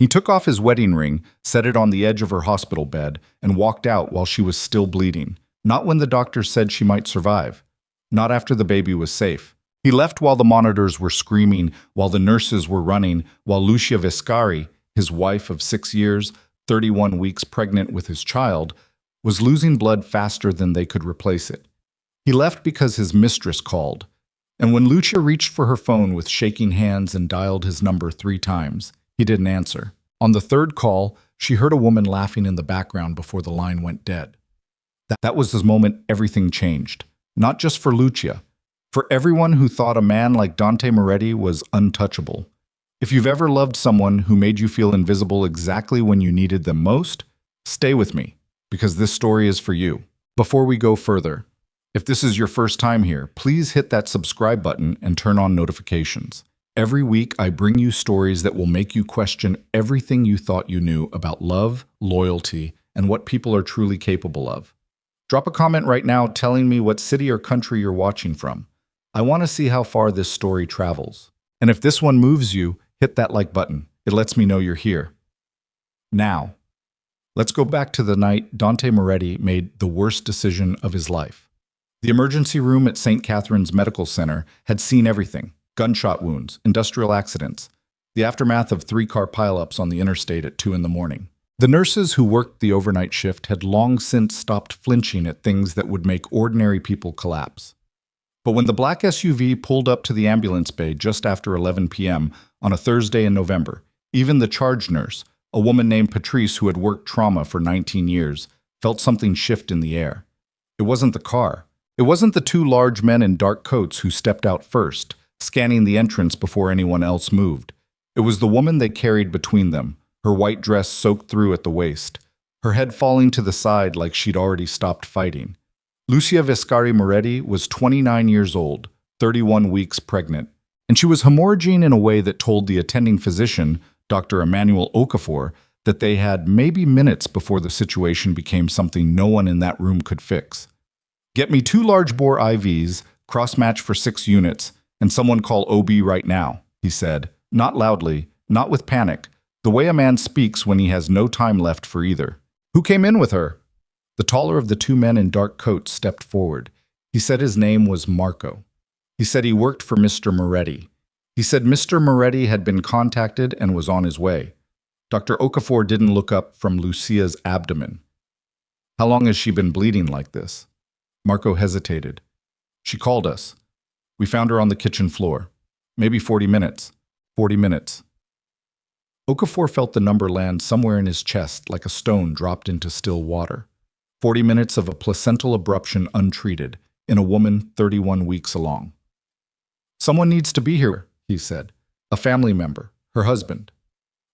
He took off his wedding ring, set it on the edge of her hospital bed, and walked out while she was still bleeding. Not when the doctor said she might survive. Not after the baby was safe. He left while the monitors were screaming, while the nurses were running, while Lucia Viscari, his wife of 6 years, 31 weeks pregnant with his child, was losing blood faster than they could replace it. He left because his mistress called. And when Lucia reached for her phone with shaking hands and dialed his number 3 times, he didn't answer. On the 3rd call, she heard a woman laughing in the background before the line went dead. That was the moment everything changed. Not just for Lucia. For everyone who thought a man like Dante Moretti was untouchable. If you've ever loved someone who made you feel invisible exactly when you needed them most, stay with me, because this story is for you. Before we go further, if this is your first time here, please hit that subscribe button and turn on notifications. Every week, I bring you stories that will make you question everything you thought you knew about love, loyalty, and what people are truly capable of. Drop a comment right now telling me what city or country you're watching from. I want to see how far this story travels. And if this one moves you, hit that like button. It lets me know you're here. Now, let's go back to the night Dante Moretti made the worst decision of his life. The emergency room at St. Catherine's Medical Center had seen everything. Gunshot wounds, industrial accidents, the aftermath of 3-car pileups on the interstate at 2 in the morning. The nurses who worked the overnight shift had long since stopped flinching at things that would make ordinary people collapse. But when the black SUV pulled up to the ambulance bay just after 11 p.m. on a Thursday in November, even the charge nurse, a woman named Patrice who had worked trauma for 19 years, felt something shift in the air. It wasn't the car. It wasn't the 2 large men in dark coats who stepped out first, scanning the entrance before anyone else moved. It was the woman they carried between them, her white dress soaked through at the waist, her head falling to the side like she'd already stopped fighting. Lucia Viscari Moretti was 29 years old, 31 weeks pregnant, and she was hemorrhaging in a way that told the attending physician, Dr. Emmanuel Okafor, that they had maybe minutes before the situation became something no one in that room could fix. "Get me 2 large-bore IVs, cross-match for 6 units, and someone call OB right now," he said, not loudly, not with panic, the way a man speaks when he has no time left for either. "Who came in with her?" The taller of the 2 men in dark coats stepped forward. He said his name was Marco. He said he worked for Mr. Moretti. He said Mr. Moretti had been contacted and was on his way. Dr. Okafor didn't look up from Lucia's abdomen. "How long has she been bleeding like this?" Marco hesitated. "She called us. We found her on the kitchen floor. Maybe 40 minutes. 40 minutes. Okafor felt the number land somewhere in his chest like a stone dropped into still water. 40 minutes of a placental abruption untreated, in a woman 31 weeks along. "Someone needs to be here," he said. "A family member, her husband."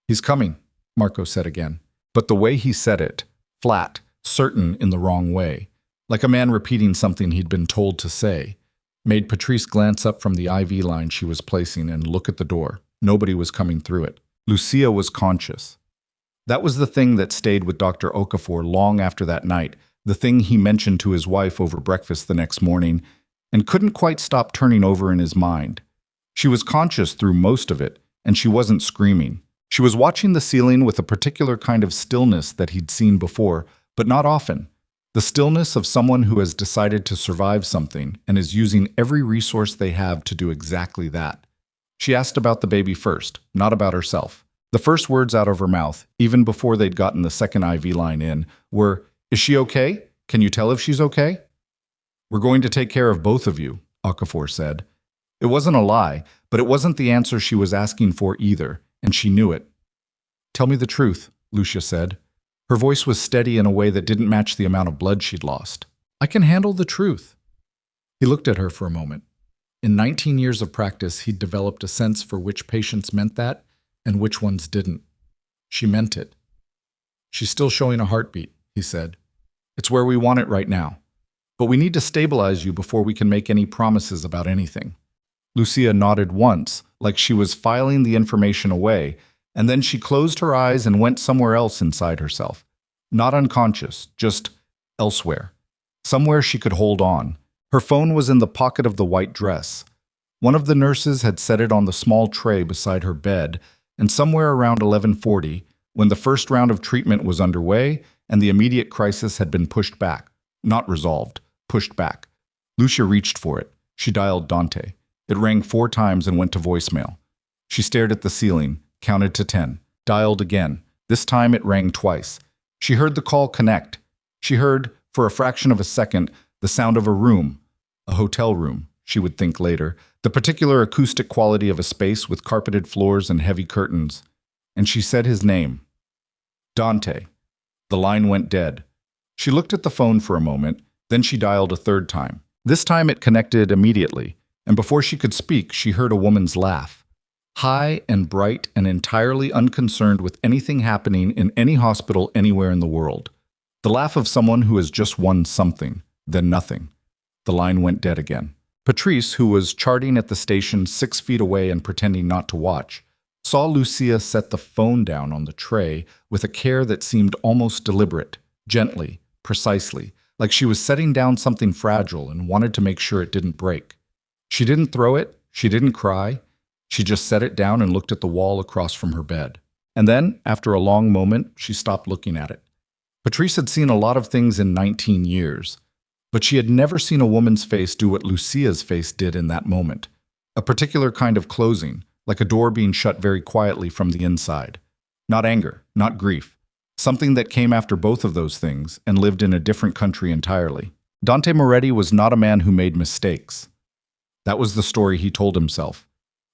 "He's coming," Marco said again. But the way he said it, flat, certain in the wrong way, like a man repeating something he'd been told to say, made Patrice glance up from the IV line she was placing and look at the door. Nobody was coming through it. Lucia was conscious. That was the thing that stayed with Dr. Okafor long after that night, the thing he mentioned to his wife over breakfast the next morning, and couldn't quite stop turning over in his mind. She was conscious through most of it, and she wasn't screaming. She was watching the ceiling with a particular kind of stillness that he'd seen before, but not often. The stillness of someone who has decided to survive something and is using every resource they have to do exactly that. She asked about the baby first, not about herself. The first words out of her mouth, even before they'd gotten the second IV line in, were, "Is she okay? Can you tell if she's okay?" "We're going to take care of both of you," Okafor said. It wasn't a lie, but it wasn't the answer she was asking for either, and she knew it. "Tell me the truth," Lucia said. Her voice was steady in a way that didn't match the amount of blood she'd lost. "I can handle the truth." He looked at her for a moment. In 19 years of practice, he'd developed a sense for which patients meant that and which ones didn't. She meant it. "She's still showing a heartbeat," he said. "It's where we want it right now. But we need to stabilize you before we can make any promises about anything." Lucia nodded once, like she was filing the information away, and then she closed her eyes and went somewhere else inside herself. Not unconscious, just elsewhere. Somewhere she could hold on. Her phone was in the pocket of the white dress. One of the nurses had set it on the small tray beside her bed, and somewhere around 11:40, when the first round of treatment was underway and the immediate crisis had been pushed back, not resolved, pushed back, Lucia reached for it. She dialed Dante. It rang 4 times and went to voicemail. She stared at the ceiling, counted to 10, dialed again. This time it rang twice. She heard the call connect. She heard, for a fraction of a second, the sound of a room, a hotel room, she would think later, the particular acoustic quality of a space with carpeted floors and heavy curtains. And she said his name. Dante. The line went dead. She looked at the phone for a moment, then she dialed a 3rd time. This time it connected immediately, and before she could speak, she heard a woman's laugh. High and bright and entirely unconcerned with anything happening in any hospital anywhere in the world. The laugh of someone who has just won something, then nothing. The line went dead again. Patrice, who was charting at the station 6 feet away and pretending not to watch, saw Lucia set the phone down on the tray with a care that seemed almost deliberate, gently, precisely, like she was setting down something fragile and wanted to make sure it didn't break. She didn't throw it, she didn't cry, she just set it down and looked at the wall across from her bed. And then, after a long moment, she stopped looking at it. Patrice had seen a lot of things in 19 years, but she had never seen a woman's face do what Lucia's face did in that moment. A particular kind of closing, like a door being shut very quietly from the inside. Not anger, not grief. Something that came after both of those things and lived in a different country entirely. Dante Moretti was not a man who made mistakes. That was the story he told himself.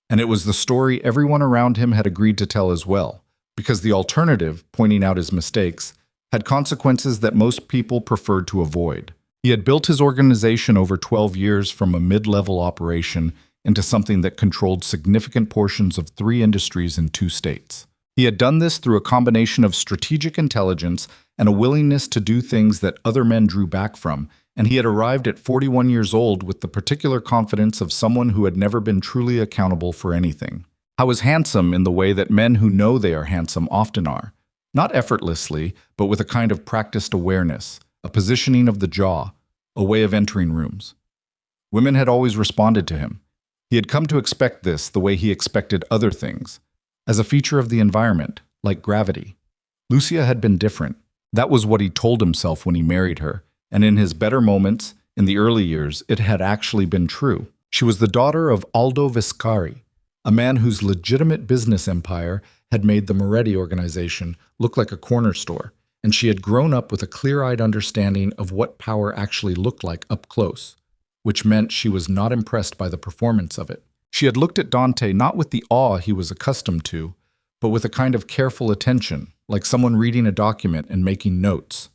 And it was the story everyone around him had agreed to tell as well, because the alternative, pointing out his mistakes, had consequences that most people preferred to avoid. He had built his organization over 12 years from a mid-level operation into something that controlled significant portions of 3 industries in 2 states. He had done this through a combination of strategic intelligence and a willingness to do things that other men drew back from, and he had arrived at 41 years old with the particular confidence of someone who had never been truly accountable for anything. I was handsome in the way that men who know they are handsome often are. Not effortlessly, but with a kind of practiced awareness, a positioning of the jaw, a way of entering rooms. Women had always responded to him. He had come to expect this the way he expected other things, as a feature of the environment, like gravity. Lucia had been different. That was what he told himself when he married her, and in his better moments, in the early years, it had actually been true. She was the daughter of Aldo Viscari, a man whose legitimate business empire had made the Moretti organization look like a corner store, and she had grown up with a clear-eyed understanding of what power actually looked like up close, which meant she was not impressed by the performance of it. She had looked at Dante not with the awe he was accustomed to, but with a kind of careful attention, like someone reading a document and making notes.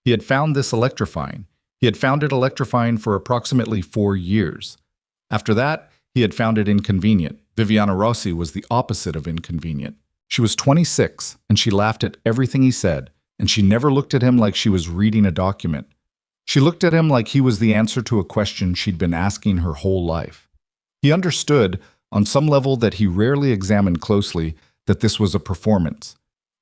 He had found this electrifying. He had found it electrifying for approximately 4 years. After that, he had found it inconvenient. Viviana Rossi was the opposite of inconvenient. She was 26, and she laughed at everything he said, and she never looked at him like she was reading a document. She looked at him like he was the answer to a question she'd been asking her whole life. He understood, on some level that he rarely examined closely, that this was a performance.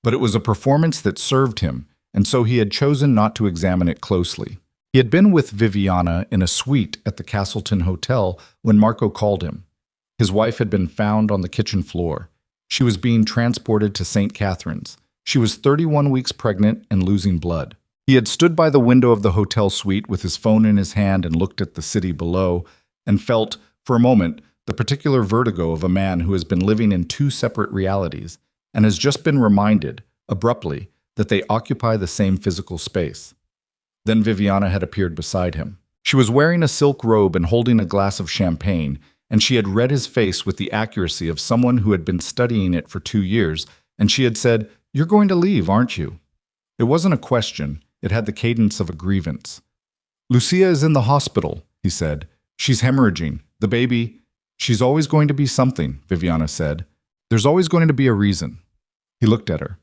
But it was a performance that served him, and so he had chosen not to examine it closely. He had been with Viviana in a suite at the Castleton Hotel when Marco called him. His wife had been found on the kitchen floor. She was being transported to St. Catherine's. She was 31 weeks pregnant and losing blood. He had stood by the window of the hotel suite with his phone in his hand and looked at the city below, and felt, for a moment, the particular vertigo of a man who has been living in 2 separate realities and has just been reminded, abruptly, that they occupy the same physical space. Then Viviana had appeared beside him. She was wearing a silk robe and holding a glass of champagne, and she had read his face with the accuracy of someone who had been studying it for 2 years, and she had said, "You're going to leave, aren't you?" It wasn't a question, it had the cadence of a grievance. "Lucia is in the hospital," he said. "She's hemorrhaging. The baby—" "She's always going to be something," Viviana said. "There's always going to be a reason." He looked at her.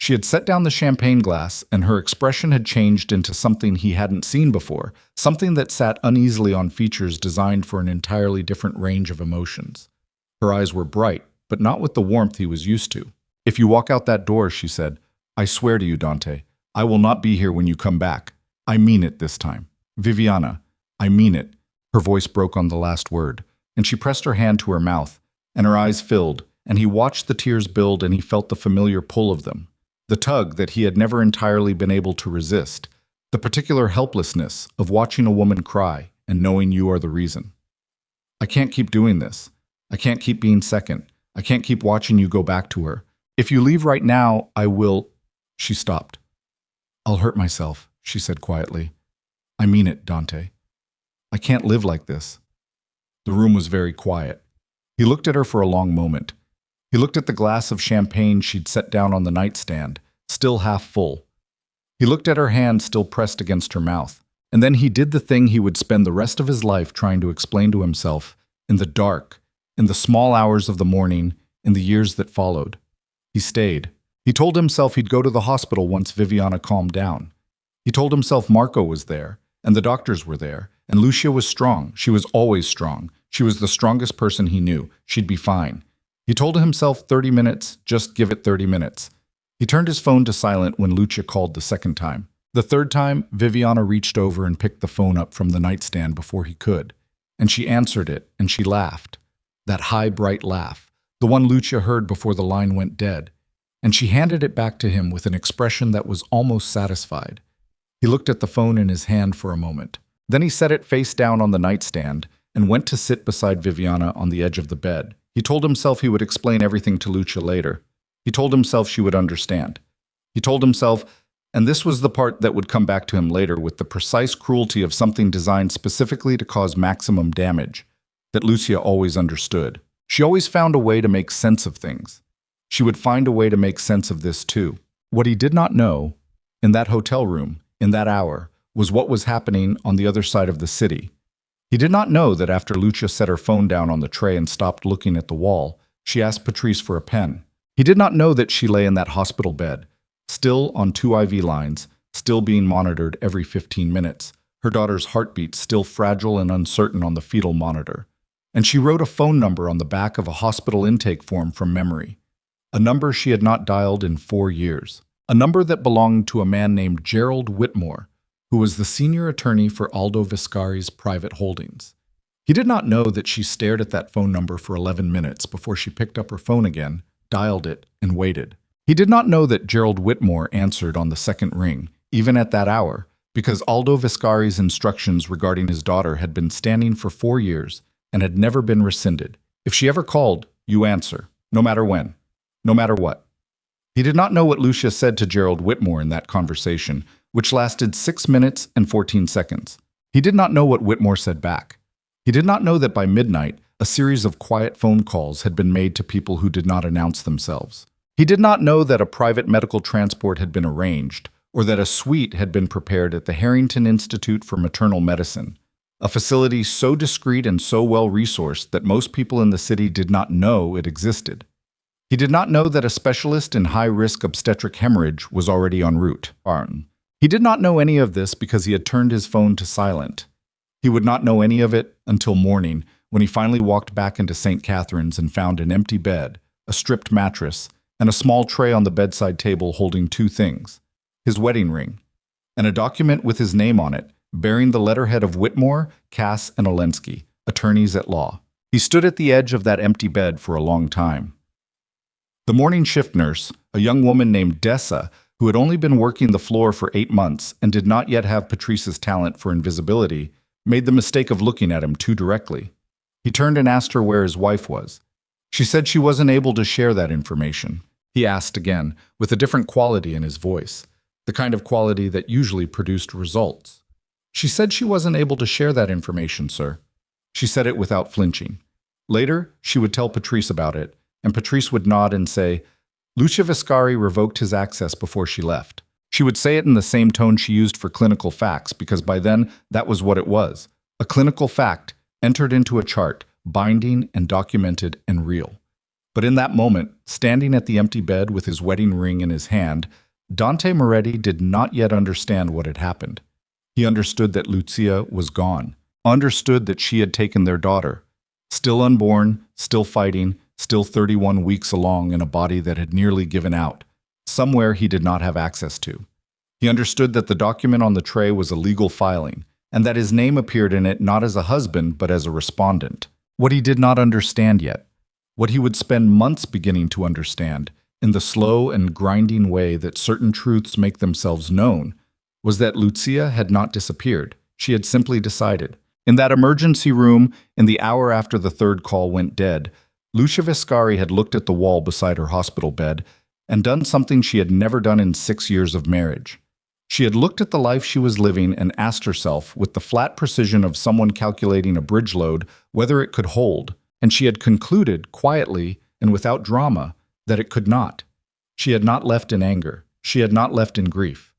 She had set down the champagne glass, and her expression had changed into something he hadn't seen before, something that sat uneasily on features designed for an entirely different range of emotions. Her eyes were bright, but not with the warmth he was used to. "If you walk out that door," she said, "I swear to you, Dante, I will not be here when you come back. I mean it this time. Viviana, I mean it." Her voice broke on the last word, and she pressed her hand to her mouth, and her eyes filled, and he watched the tears build and he felt the familiar pull of them, the tug that he had never entirely been able to resist, the particular helplessness of watching a woman cry and knowing you are the reason. I can't keep doing this. I can't keep being second. I can't keep watching you go back to her. If you leave right now, I will... She stopped. I'll hurt myself, she said quietly. I mean it, Dante. I can't live like this. The room was very quiet. He looked at her for a long moment. He looked at the glass of champagne she'd set down on the nightstand, still half full. He looked at her hand still pressed against her mouth. And then he did the thing he would spend the rest of his life trying to explain to himself, in the dark, in the small hours of the morning, in the years that followed. He stayed. He told himself he'd go to the hospital once Viviana calmed down. He told himself Marco was there, and the doctors were there, and Lucia was strong. She was always strong. She was the strongest person he knew. She'd be fine. He told himself 30 minutes, just give it 30 minutes. He turned his phone to silent when Lucia called the second time. The third time, Viviana reached over and picked the phone up from the nightstand before he could. And she answered it, and she laughed. That high, bright laugh, the one Lucia heard before the line went dead. And she handed it back to him with an expression that was almost satisfied. He looked at the phone in his hand for a moment. Then he set it face down on the nightstand and went to sit beside Viviana on the edge of the bed. He told himself he would explain everything to Lucia later. He told himself she would understand. He told himself, and this was the part that would come back to him later with the precise cruelty of something designed specifically to cause maximum damage, that Lucia always understood. She always found a way to make sense of things. She would find a way to make sense of this too. What he did not know, in that hotel room, in that hour, was what was happening on the other side of the city. He did not know that after Lucia set her phone down on the tray and stopped looking at the wall, she asked Patrice for a pen. He did not know that she lay in that hospital bed, still on 2 IV lines, still being monitored every 15 minutes, her daughter's heartbeat still fragile and uncertain on the fetal monitor. And she wrote a phone number on the back of a hospital intake form from memory, a number she had not dialed in 4 years, a number that belonged to a man named Gerald Whitmore, who was the senior attorney for Aldo Viscari's private holdings. He did not know that she stared at that phone number for 11 minutes before she picked up her phone again, dialed it, and waited. He did not know that Gerald Whitmore answered on the second ring, even at that hour, because Aldo Viscari's instructions regarding his daughter had been standing for 4 years and had never been rescinded. If she ever called, you answer, no matter when, no matter what. He did not know what Lucia said to Gerald Whitmore in that conversation, which lasted 6 minutes and 14 seconds. He did not know what Whitmore said back. He did not know that by midnight, a series of quiet phone calls had been made to people who did not announce themselves. He did not know that a private medical transport had been arranged, or that a suite had been prepared at the Harrington Institute for Maternal Medicine, a facility so discreet and so well-resourced that most people in the city did not know it existed. He did not know that a specialist in high-risk obstetric hemorrhage was already en route. He did not know any of this because he had turned his phone to silent. He would not know any of it until morning, when he finally walked back into St. Catherine's and found an empty bed, a stripped mattress, and a small tray on the bedside table holding 2 things, his wedding ring, and a document with his name on it, bearing the letterhead of Whitmore, Cass, and Olensky, attorneys at law. He stood at the edge of that empty bed for a long time. The morning shift nurse, a young woman named Dessa, who had only been working the floor for 8 months and did not yet have Patrice's talent for invisibility, made the mistake of looking at him too directly. He turned and asked her where his wife was. She said she wasn't able to share that information. He asked again, with a different quality in his voice, the kind of quality that usually produced results. She said she wasn't able to share that information, sir. She said it without flinching. Later, she would tell Patrice about it, and Patrice would nod and say, Lucia Viscari revoked his access before she left. She would say it in the same tone she used for clinical facts, because by then, that was what it was. A clinical fact, entered into a chart, binding and documented and real. But in that moment, standing at the empty bed with his wedding ring in his hand, Dante Moretti did not yet understand what had happened. He understood that Lucia was gone, understood that she had taken their daughter, still unborn, still fighting, still 31 weeks along in a body that had nearly given out, somewhere he did not have access to. He understood that the document on the tray was a legal filing, and that his name appeared in it not as a husband but as a respondent. What he did not understand yet What he would spend months beginning to understand, in the slow and grinding way that certain truths make themselves known, was that Lucia had not disappeared. She had simply decided. In that emergency room, in the hour after the third call went dead, Lucia Viscari had looked at the wall beside her hospital bed and done something she had never done in 6 years of marriage. She had looked at the life she was living and asked herself, with the flat precision of someone calculating a bridge load, whether it could hold, and she had concluded, quietly and without drama, that it could not. She had not left in anger. She had not left in grief.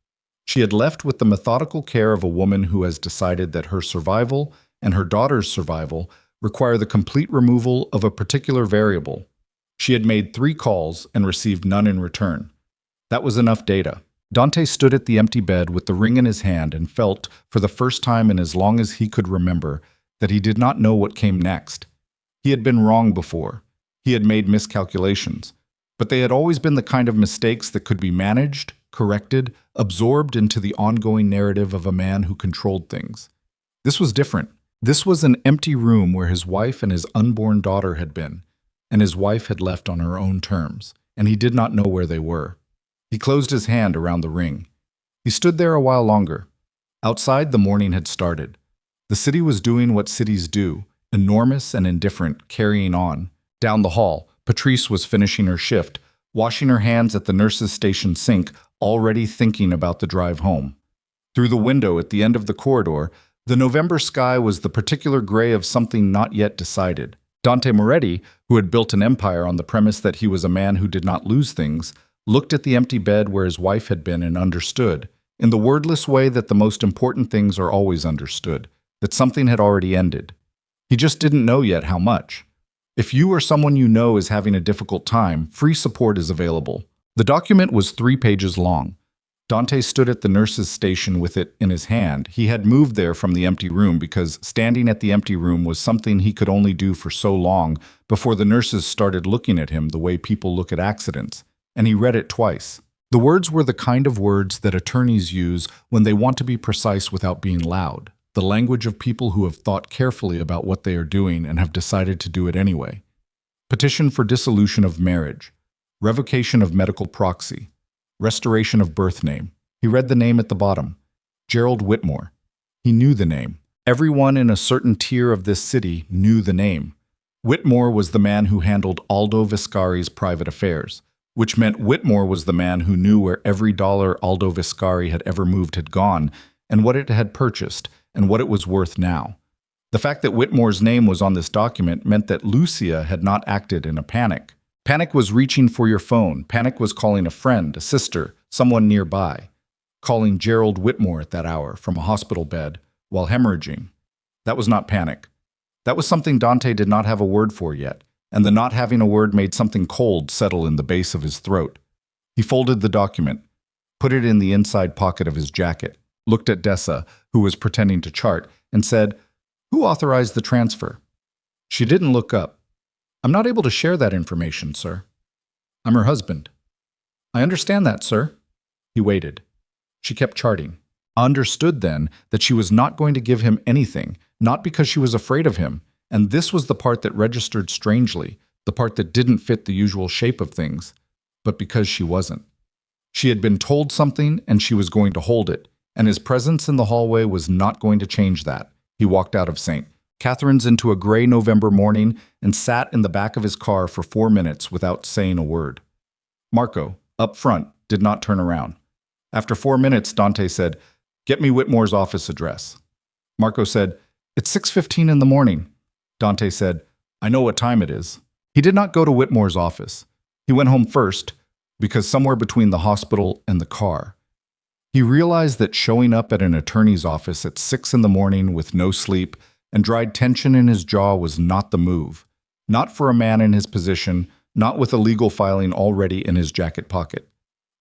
She had left with the methodical care of a woman who has decided that her survival and her daughter's survival require the complete removal of a particular variable. She had made 3 calls and received none in return. That was enough data. Dante stood at the empty bed with the ring in his hand and felt, for the first time in as long as he could remember, that he did not know what came next. He had been wrong before. He had made miscalculations. But they had always been the kind of mistakes that could be managed, corrected, absorbed into the ongoing narrative of a man who controlled things. This was different. This was an empty room where his wife and his unborn daughter had been, and his wife had left on her own terms, and he did not know where they were. He closed his hand around the ring. He stood there a while longer. Outside, the morning had started. The city was doing what cities do, enormous and indifferent, carrying on. Down the hall, Patrice was finishing her shift, washing her hands at the nurse's station sink, already thinking about the drive home. Through the window at the end of the corridor, the November sky was the particular gray of something not yet decided. Dante Moretti, who had built an empire on the premise that he was a man who did not lose things, looked at the empty bed where his wife had been and understood, in the wordless way that the most important things are always understood, that something had already ended. He just didn't know yet how much. If you or someone you know is having a difficult time, free support is available. The document was 3 pages long. Dante stood at the nurse's station with it in his hand. He had moved there from the empty room because standing at the empty room was something he could only do for so long before the nurses started looking at him the way people look at accidents, and he read it twice. The words were the kind of words that attorneys use when they want to be precise without being loud, the language of people who have thought carefully about what they are doing and have decided to do it anyway. Petition for dissolution of marriage, revocation of medical proxy, restoration of birth name. He read the name at the bottom. Gerald Whitmore. He knew the name. Everyone in a certain tier of this city knew the name. Whitmore was the man who handled Aldo Viscari's private affairs, which meant Whitmore was the man who knew where every dollar Aldo Viscari had ever moved had gone, and what it had purchased, and what it was worth now. The fact that Whitmore's name was on this document meant that Lucia had not acted in a panic. Panic was reaching for your phone. Panic was calling a friend, a sister, someone nearby. Calling Gerald Whitmore at that hour from a hospital bed while hemorrhaging. That was not panic. That was something Dante did not have a word for yet, and the not having a word made something cold settle in the base of his throat. He folded the document, put it in the inside pocket of his jacket, looked at Dessa, who was pretending to chart, and said, "Who authorized the transfer?" She didn't look up. "I'm not able to share that information, sir. I'm her husband." "I understand that, sir." He waited. She kept charting. Understood then that she was not going to give him anything, not because she was afraid of him, and this was the part that registered strangely, the part that didn't fit the usual shape of things, but because she wasn't. She had been told something and she was going to hold it, and his presence in the hallway was not going to change that. He walked out of St. Catherine's into a gray November morning and sat in the back of his car for 4 minutes without saying a word. Marco, up front, did not turn around. After 4 minutes, Dante said, "Get me Whitmore's office address." Marco said, "It's 6:15 in the morning." Dante said, "I know what time it is." He did not go to Whitmore's office. He went home first, because somewhere between the hospital and the car, he realized that showing up at an attorney's office at 6 in the morning with no sleep and dried tension in his jaw was not the move. Not for a man in his position, not with a legal filing already in his jacket pocket.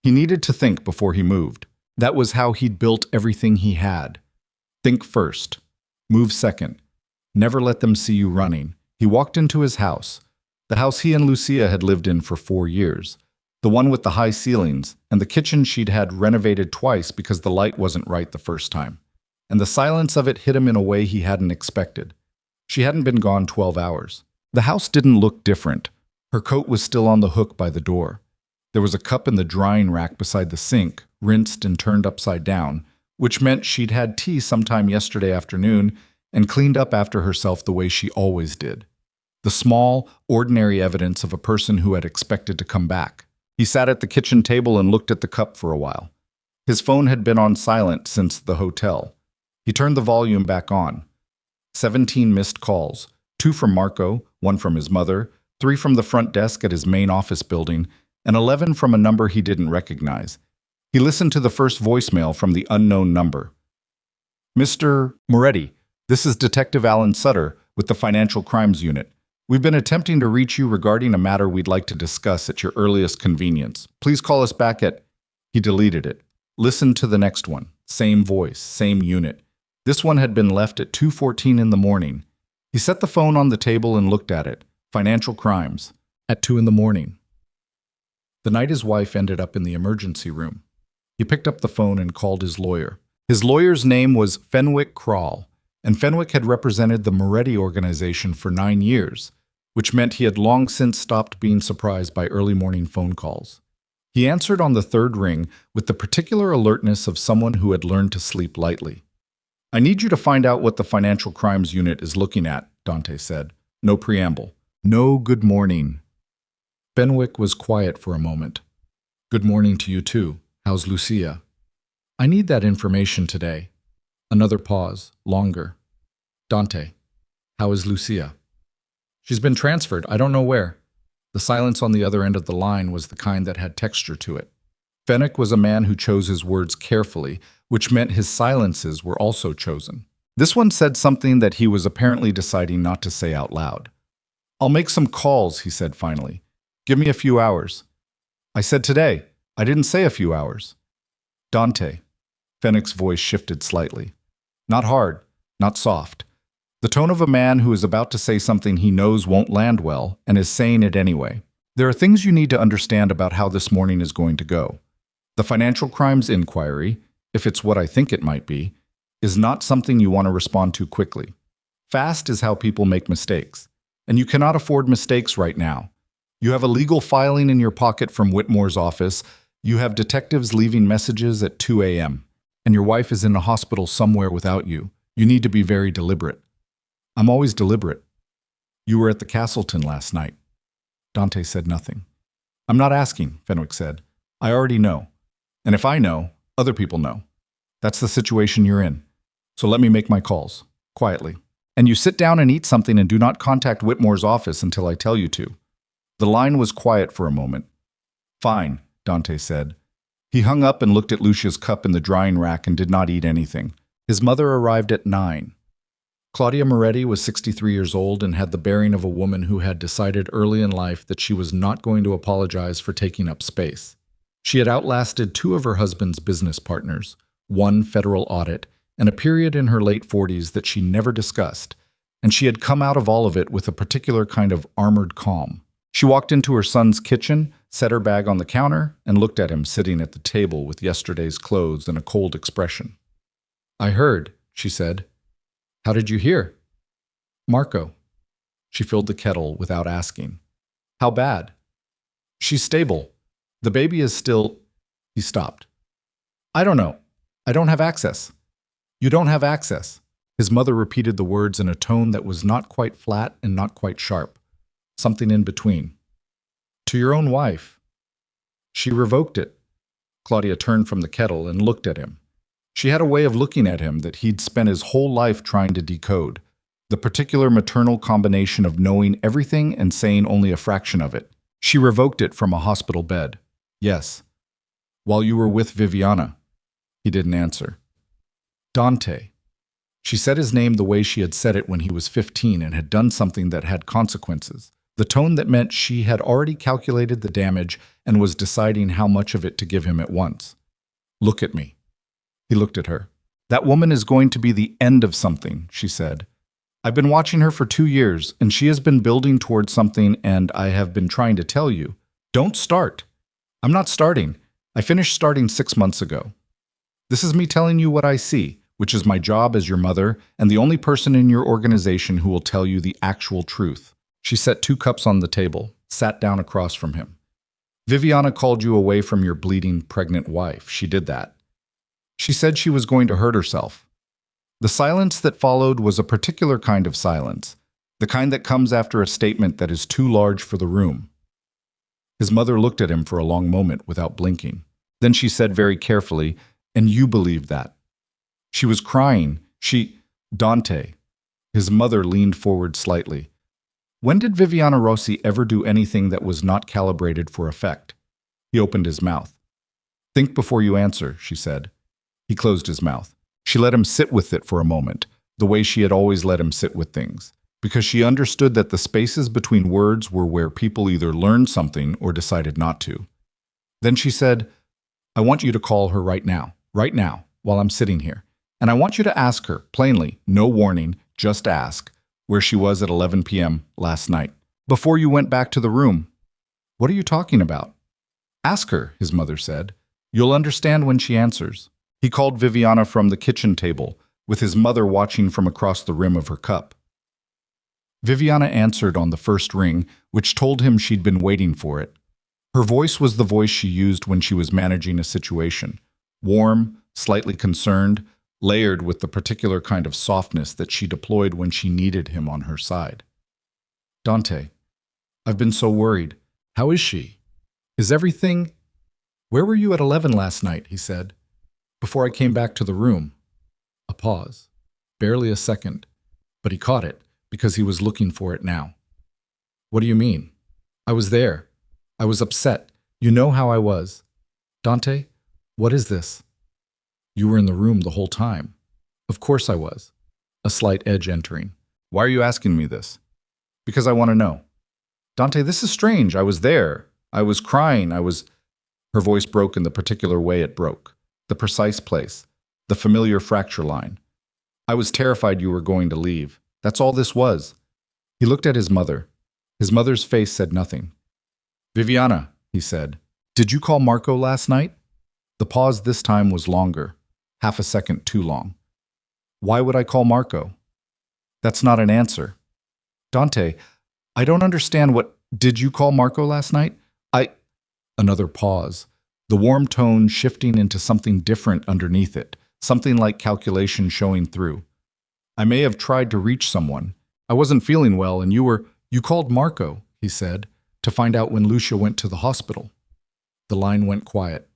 He needed to think before he moved. That was how he'd built everything he had. Think first. Move second. Never let them see you running. He walked into his house, the house he and Lucia had lived in for 4 years, the one with the high ceilings, and the kitchen she'd had renovated twice because the light wasn't right the first time. And the silence of it hit him in a way he hadn't expected. She hadn't been gone 12 hours. The house didn't look different. Her coat was still on the hook by the door. There was a cup in the drying rack beside the sink, rinsed and turned upside down, which meant she'd had tea sometime yesterday afternoon and cleaned up after herself the way she always did. The small, ordinary evidence of a person who had expected to come back. He sat at the kitchen table and looked at the cup for a while. His phone had been on silent since the hotel. He turned the volume back on. 17 missed calls, 2 from Marco, 1 from his mother, 3 from the front desk at his main office building, and 11 from a number he didn't recognize. He listened to the first voicemail from the unknown number. Mr. Moretti, this is Detective Alan Sutter with the Financial Crimes Unit. We've been attempting to reach you regarding a matter we'd like to discuss at your earliest convenience. Please call us back at... He deleted it. Listen to the next one. Same voice, same unit. This one had been left at 2:14 in the morning. He set the phone on the table and looked at it. Financial crimes. At 2 in the morning. The night his wife ended up in the emergency room. He picked up the phone and called his lawyer. His lawyer's name was Fenwick Krall, and Fenwick had represented the Moretti organization for 9 years, which meant he had long since stopped being surprised by early morning phone calls. He answered on the third ring with the particular alertness of someone who had learned to sleep lightly. I need you to find out what the Financial Crimes Unit is looking at, Dante said. No preamble. No good morning. Fenwick was quiet for a moment. Good morning to you too. How's Lucia? I need that information today. Another pause, longer. Dante, how is Lucia? She's been transferred, I don't know where. The silence on the other end of the line was the kind that had texture to it. Fenwick was a man who chose his words carefully, which meant his silences were also chosen. This one said something that he was apparently deciding not to say out loud. I'll make some calls, he said finally. Give me a few hours. I said today. I didn't say a few hours. Dante. Fenwick's voice shifted slightly. Not hard, not soft. The tone of a man who is about to say something he knows won't land well and is saying it anyway. There are things you need to understand about how this morning is going to go. The financial crimes inquiry, if it's what I think it might be, is not something you want to respond to quickly. Fast is how people make mistakes, and you cannot afford mistakes right now. You have a legal filing in your pocket from Whitmore's office, you have detectives leaving messages at 2 a.m., and your wife is in a hospital somewhere without you. You need to be very deliberate. I'm always deliberate. You were at the Castleton last night. Dante said nothing. I'm not asking, Fenwick said. I already know. And if I know, other people know. That's the situation you're in. So let me make my calls, quietly. And you sit down and eat something and do not contact Whitmore's office until I tell you to. The line was quiet for a moment. Fine, Dante said. He hung up and looked at Lucia's cup in the drying rack and did not eat anything. His mother arrived at 9. Claudia Moretti was 63 years old and had the bearing of a woman who had decided early in life that she was not going to apologize for taking up space. She had outlasted 2 of her husband's business partners, 1 federal audit, and a period in her late 40s that she never discussed, and she had come out of all of it with a particular kind of armored calm. She walked into her son's kitchen, set her bag on the counter, and looked at him sitting at the table with yesterday's clothes and a cold expression. I heard, she said. How did you hear? Marco. She filled the kettle without asking. How bad? She's stable. The baby is still... He stopped. I don't know. I don't have access. You don't have access. His mother repeated the words in a tone that was not quite flat and not quite sharp. Something in between. To your own wife. She revoked it. Claudia turned from the kettle and looked at him. She had a way of looking at him that he'd spent his whole life trying to decode. The particular maternal combination of knowing everything and saying only a fraction of it. She revoked it from a hospital bed. Yes. While you were with Viviana. He didn't answer. Dante. She said his name the way she had said it when he was 15 and had done something that had consequences. The tone that meant she had already calculated the damage and was deciding how much of it to give him at once. Look at me. He looked at her. That woman is going to be the end of something, she said. I've been watching her for 2 years, and she has been building towards something, and I have been trying to tell you, don't start. I'm not starting. I finished starting 6 months ago. This is me telling you what I see, which is my job as your mother and the only person in your organization who will tell you the actual truth. She set 2 cups on the table. sat down across from him. Viviana called you away from your bleeding, pregnant wife. She did that. She said she was going to hurt herself. The silence that followed was a particular kind of silence, the kind that comes after a statement that is too large for the room. His mother looked at him for a long moment without blinking. Then she said very carefully, "And you believe that?" She was crying. Dante. His mother leaned forward slightly. When did Viviana Rossi ever do anything that was not calibrated for effect? He opened his mouth. "Think before you answer," she said. He closed his mouth. She let him sit with it for a moment, the way she had always let him sit with things, because she understood that the spaces between words were where people either learned something or decided not to. Then she said, "I want you to call her right now, while I'm sitting here. And I want you to ask her, plainly, no warning, just ask, where she was at 11 p.m. last night, before you went back to the room." "What are you talking about?" "Ask her," his mother said. "You'll understand when she answers." He called Viviana from the kitchen table, with his mother watching from across the rim of her cup. Viviana answered on the first ring, which told him she'd been waiting for it. Her voice was the voice she used when she was managing a situation, warm, slightly concerned, layered with the particular kind of softness that she deployed when she needed him on her side. "Dante, I've been so worried. How is she? Is everything—" "Where were you at 11 last night?" he said. "Before I came back to the room." A pause. Barely a second. But he caught it, because he was looking for it now. "What do you mean?" "I was there. I was upset. You know how I was." "Dante, what is this?" "You were in the room the whole time." "Of course I was." A slight edge entering. "Why are you asking me this?" "Because I want to know." "Dante, this is strange. I was there. I was crying. Her voice broke in the particular way it broke. The precise place. The familiar fracture line. "I was terrified you were going to leave. That's all this was." He looked at his mother. His mother's face said nothing. "Viviana," he said, "did you call Marco last night?" The pause this time was longer, half a second too long. "Why would I call Marco?" "That's not an answer." "Dante, I don't understand what— Did you call Marco last night?" Another pause, the warm tone shifting into something different underneath it, something like calculation showing through. "I may have tried to reach someone. I wasn't feeling well, and you called Marco," he said, "to find out when Lucia went to the hospital." The line went quiet.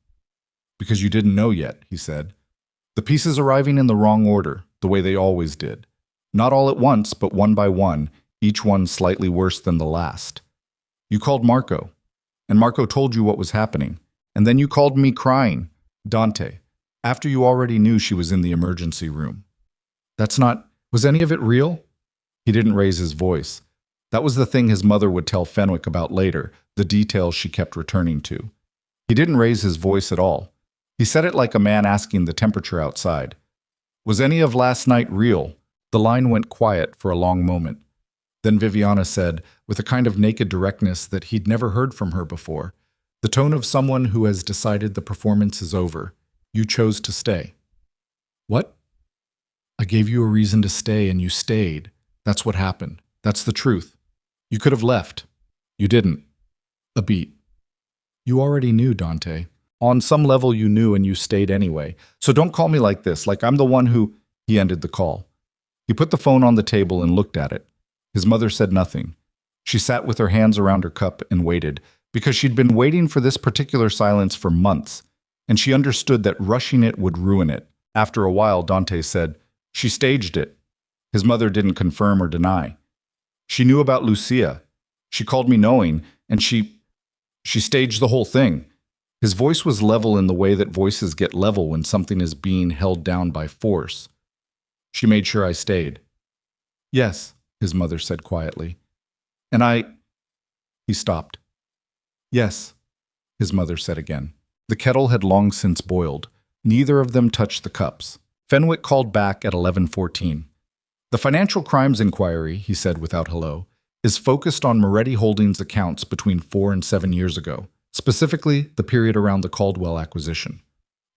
"Because you didn't know yet," he said. "The pieces arriving in the wrong order, the way they always did. Not all at once, but one by one, each one slightly worse than the last. You called Marco, and Marco told you what was happening, and then you called me crying, Dante, after you already knew she was in the emergency room. That's not— Was any of it real?" He didn't raise his voice. That was the thing his mother would tell Fenwick about later, the details she kept returning to. He didn't raise his voice at all. He said it like a man asking the temperature outside. "Was any of last night real?" The line went quiet for a long moment. Then Viviana said, with a kind of naked directness that he'd never heard from her before, the tone of someone who has decided the performance is over, "You chose to stay." "What?" "I gave you a reason to stay, and you stayed. That's what happened. That's the truth. You could have left. You didn't." A beat. "You already knew, Dante. On some level you knew, and you stayed anyway. So don't call me like this, like I'm the one who—" He ended the call. He put the phone on the table and looked at it. His mother said nothing. She sat with her hands around her cup and waited, because she'd been waiting for this particular silence for months, and she understood that rushing it would ruin it. After a while, Dante said, "She staged it." His mother didn't confirm or deny. "She knew about Lucia. She called me knowing, and she staged the whole thing." His voice was level in the way that voices get level when something is being held down by force. "She made sure I stayed." "Yes," his mother said quietly. "And He stopped. "Yes," his mother said again. The kettle had long since boiled. Neither of them touched the cups. Fenwick called back at 11:14. "The Financial Crimes Inquiry," he said without hello, "is focused on Moretti Holdings accounts between 4 and 7 years ago, specifically the period around the Caldwell acquisition."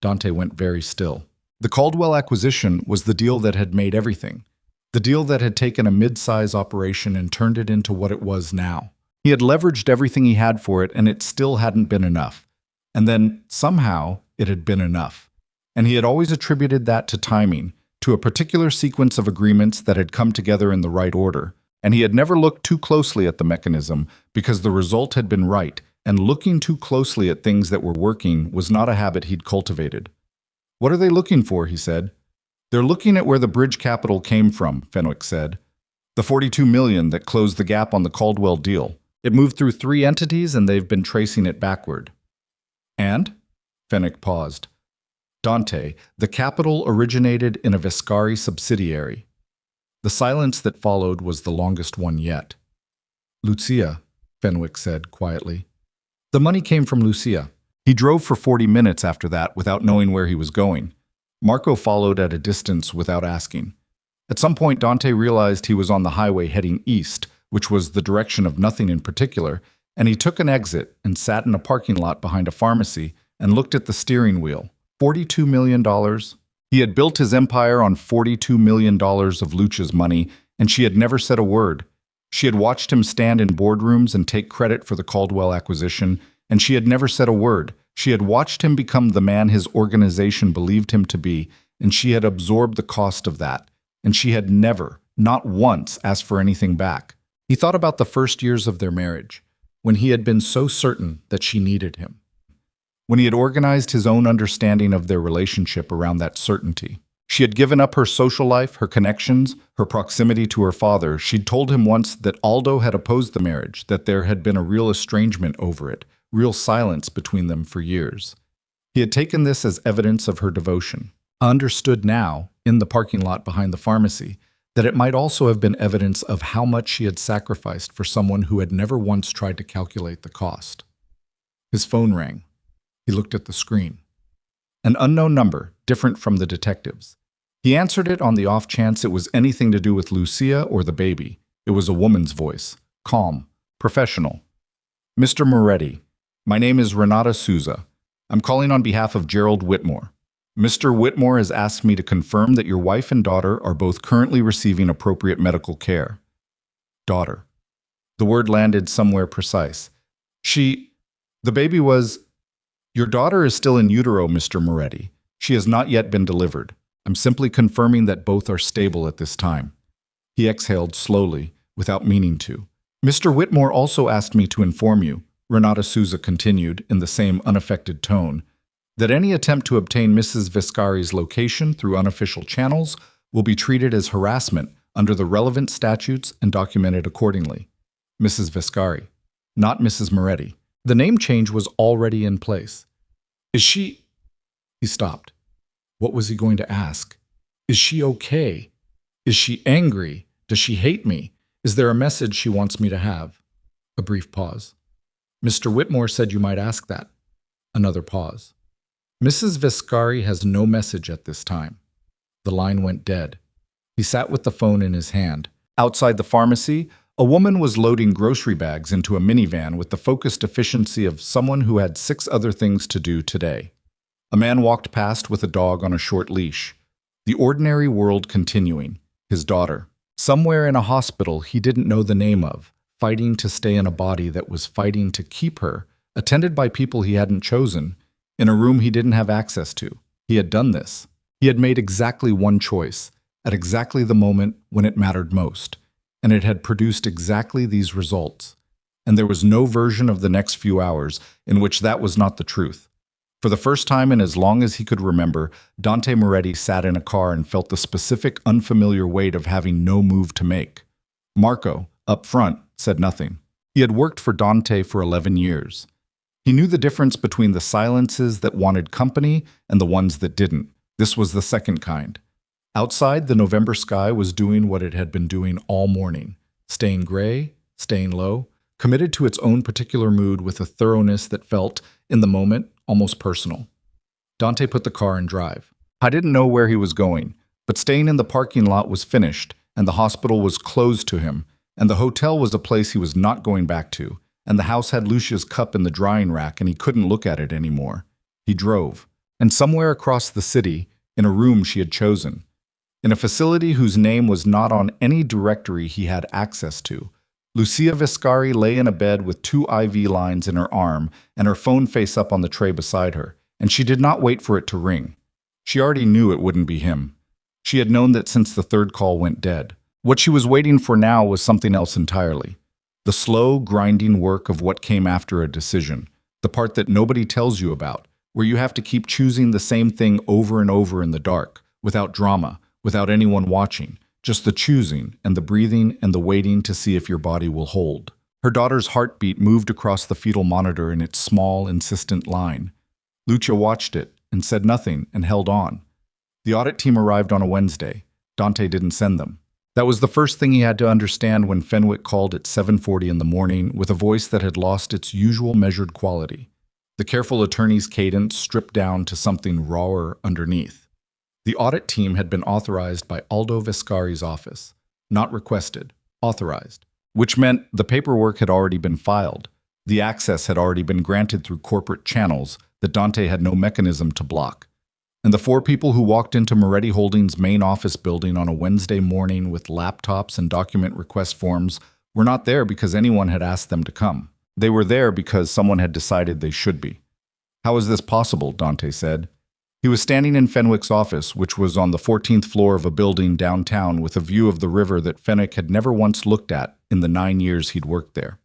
Dante went very still. The Caldwell acquisition was the deal that had made everything. The deal that had taken a mid-size operation and turned it into what it was now. He had leveraged everything he had for it, and it still hadn't been enough. And then, somehow, it had been enough. And he had always attributed that to timing, to a particular sequence of agreements that had come together in the right order. And he had never looked too closely at the mechanism because the result had been right, and looking too closely at things that were working was not a habit he'd cultivated. "What are they looking for?" he said. "They're looking at where the bridge capital came from," Fenwick said. "The $42 million that closed the gap on the Caldwell deal. It moved through 3 entities and they've been tracing it backward." "And?" Fenwick paused. "Dante, the capital originated in a Viscari subsidiary." The silence that followed was the longest one yet. "Lucia," Fenwick said quietly. "The money came from Lucia." He drove for 40 minutes after that without knowing where he was going. Marco followed at a distance without asking. At some point, Dante realized he was on the highway heading east, which was the direction of nothing in particular, and he took an exit and sat in a parking lot behind a pharmacy and looked at the steering wheel. $42 million. He had built his empire on $42 million of Lucia's money, and she had never said a word. She had watched him stand in boardrooms and take credit for the Caldwell acquisition, and she had never said a word. She had watched him become the man his organization believed him to be, and she had absorbed the cost of that. And she had never, not once, asked for anything back. He thought about the first years of their marriage, when he had been so certain that she needed him. When he had organized his own understanding of their relationship around that certainty. She had given up her social life, her connections, her proximity to her father. She'd told him once that Aldo had opposed the marriage, that there had been a real estrangement over it, real silence between them for years. He had taken this as evidence of her devotion. Understood now, in the parking lot behind the pharmacy, that it might also have been evidence of how much she had sacrificed for someone who had never once tried to calculate the cost. His phone rang. He looked at the screen. An unknown number, different from the detective's. He answered it on the off chance it was anything to do with Lucia or the baby. It was a woman's voice, calm, professional. "Mr. Moretti, my name is Renata Souza. I'm calling on behalf of Gerald Whitmore. Mr. Whitmore has asked me to confirm that your wife and daughter are both currently receiving appropriate medical care." Daughter. The word landed somewhere precise. The baby was... "Your daughter is still in utero, Mr. Moretti. She has not yet been delivered. I'm simply confirming that both are stable at this time." He exhaled slowly, without meaning to. "Mr. Whitmore also asked me to inform you," Renata Souza continued in the same unaffected tone, "that any attempt to obtain Mrs. Viscari's location through unofficial channels will be treated as harassment under the relevant statutes and documented accordingly." Mrs. Viscari, not Mrs. Moretti. The name change was already in place. "Is she..." He stopped. What was he going to ask? "Is she okay? Is she angry? Does she hate me? Is there a message she wants me to have?" A brief pause. "Mr. Whitmore said you might ask that." Another pause. "Mrs. Viscari has no message at this time." The line went dead. He sat with the phone in his hand. Outside the pharmacy, a woman was loading grocery bags into a minivan with the focused efficiency of someone who had 6 other things to do today. A man walked past with a dog on a short leash. The ordinary world continuing. His daughter. Somewhere in a hospital he didn't know the name of, fighting to stay in a body that was fighting to keep her, attended by people he hadn't chosen, in a room he didn't have access to. He had done this. He had made exactly one choice, at exactly the moment when it mattered most, and it had produced exactly these results. And there was no version of the next few hours in which that was not the truth. For the first time in as long as he could remember, Dante Moretti sat in a car and felt the specific, unfamiliar weight of having no move to make. Marco, up front, said nothing. He had worked for Dante for 11 years. He knew the difference between the silences that wanted company and the ones that didn't. This was the second kind. Outside, the November sky was doing what it had been doing all morning, staying gray, staying low, committed to its own particular mood with a thoroughness that felt, in the moment, almost personal. Dante put the car in drive. I didn't know where he was going, but staying in the parking lot was finished, and the hospital was closed to him, and the hotel was a place he was not going back to, and the house had Lucia's cup in the drying rack and he couldn't look at it anymore. He drove, and somewhere across the city, in a room she had chosen, in a facility whose name was not on any directory he had access to, Lucia Viscari lay in a bed with two IV lines in her arm and her phone face up on the tray beside her, and she did not wait for it to ring. She already knew it wouldn't be him. She had known that since the third call went dead. What she was waiting for now was something else entirely. The slow, grinding work of what came after a decision, the part that nobody tells you about, where you have to keep choosing the same thing over and over in the dark, without drama, without anyone watching, just the choosing and the breathing and the waiting to see if your body will hold. Her daughter's heartbeat moved across the fetal monitor in its small, insistent line. Lucia watched it and said nothing and held on. The audit team arrived on a Wednesday. Dante didn't send them. That was the first thing he had to understand when Fenwick called at 7:40 in the morning with a voice that had lost its usual measured quality. The careful attorney's cadence stripped down to something rawer underneath. The audit team had been authorized by Aldo Viscari's office. Not requested, authorized. Which meant the paperwork had already been filed. The access had already been granted through corporate channels that Dante had no mechanism to block. And the four people who walked into Moretti Holdings' main office building on a Wednesday morning with laptops and document request forms were not there because anyone had asked them to come. They were there because someone had decided they should be. How is this possible? Dante said. He was standing in Fenwick's office, which was on the 14th floor of a building downtown with a view of the river that Fenwick had never once looked at in the 9 years he'd worked there.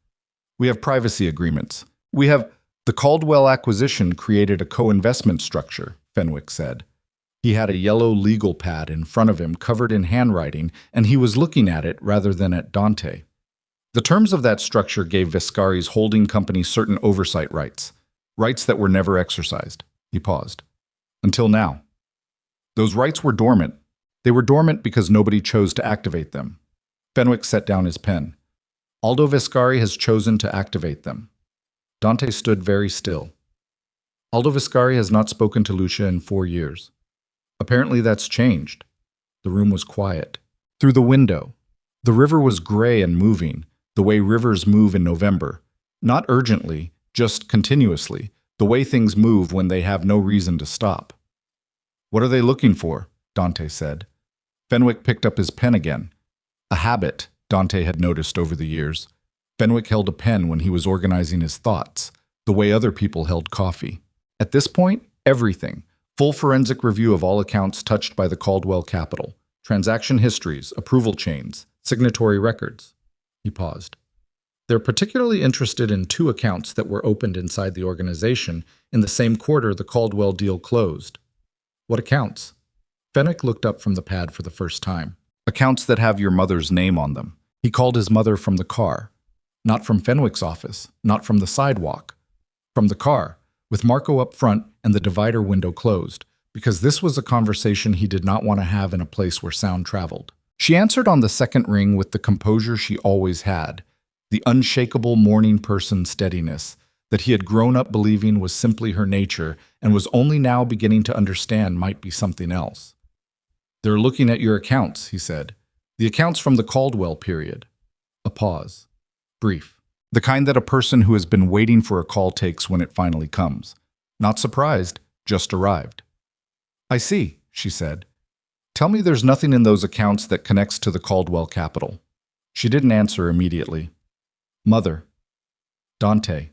We have privacy agreements. The Caldwell acquisition created a co-investment structure, Fenwick said. He had a yellow legal pad in front of him covered in handwriting, and he was looking at it rather than at Dante. The terms of that structure gave Viscari's holding company certain oversight rights, rights that were never exercised. He paused. Until now. Those rights were dormant. They were dormant because nobody chose to activate them. Fenwick set down his pen. Aldo Viscari has chosen to activate them. Dante stood very still. Aldo Viscari has not spoken to Lucia in 4 years. Apparently that's changed. The room was quiet. Through the window, the river was gray and moving, the way rivers move in November. Not urgently, just continuously, the way things move when they have no reason to stop. What are they looking for? Dante said. Fenwick picked up his pen again. A habit Dante had noticed over the years. Fenwick held a pen when he was organizing his thoughts, the way other people held coffee. At this point, everything. Full forensic review of all accounts touched by the Caldwell capital. Transaction histories, approval chains, signatory records. He paused. They're particularly interested in 2 accounts that were opened inside the organization in the same quarter the Caldwell deal closed. What accounts? Fenwick looked up from the pad for the first time. Accounts that have your mother's name on them. He called his mother from the car. Not from Fenwick's office, not from the sidewalk. From the car, with Marco up front and the divider window closed, because this was a conversation he did not want to have in a place where sound traveled. She answered on the second ring with the composure she always had, the unshakable morning person steadiness that he had grown up believing was simply her nature and was only now beginning to understand might be something else. They're looking at your accounts, he said. The accounts from the Caldwell period. A pause. Brief. The kind that a person who has been waiting for a call takes when it finally comes. Not surprised, just arrived. I see, she said. Tell me there's nothing in those accounts that connects to the Caldwell capital. She didn't answer immediately. Mother. Dante.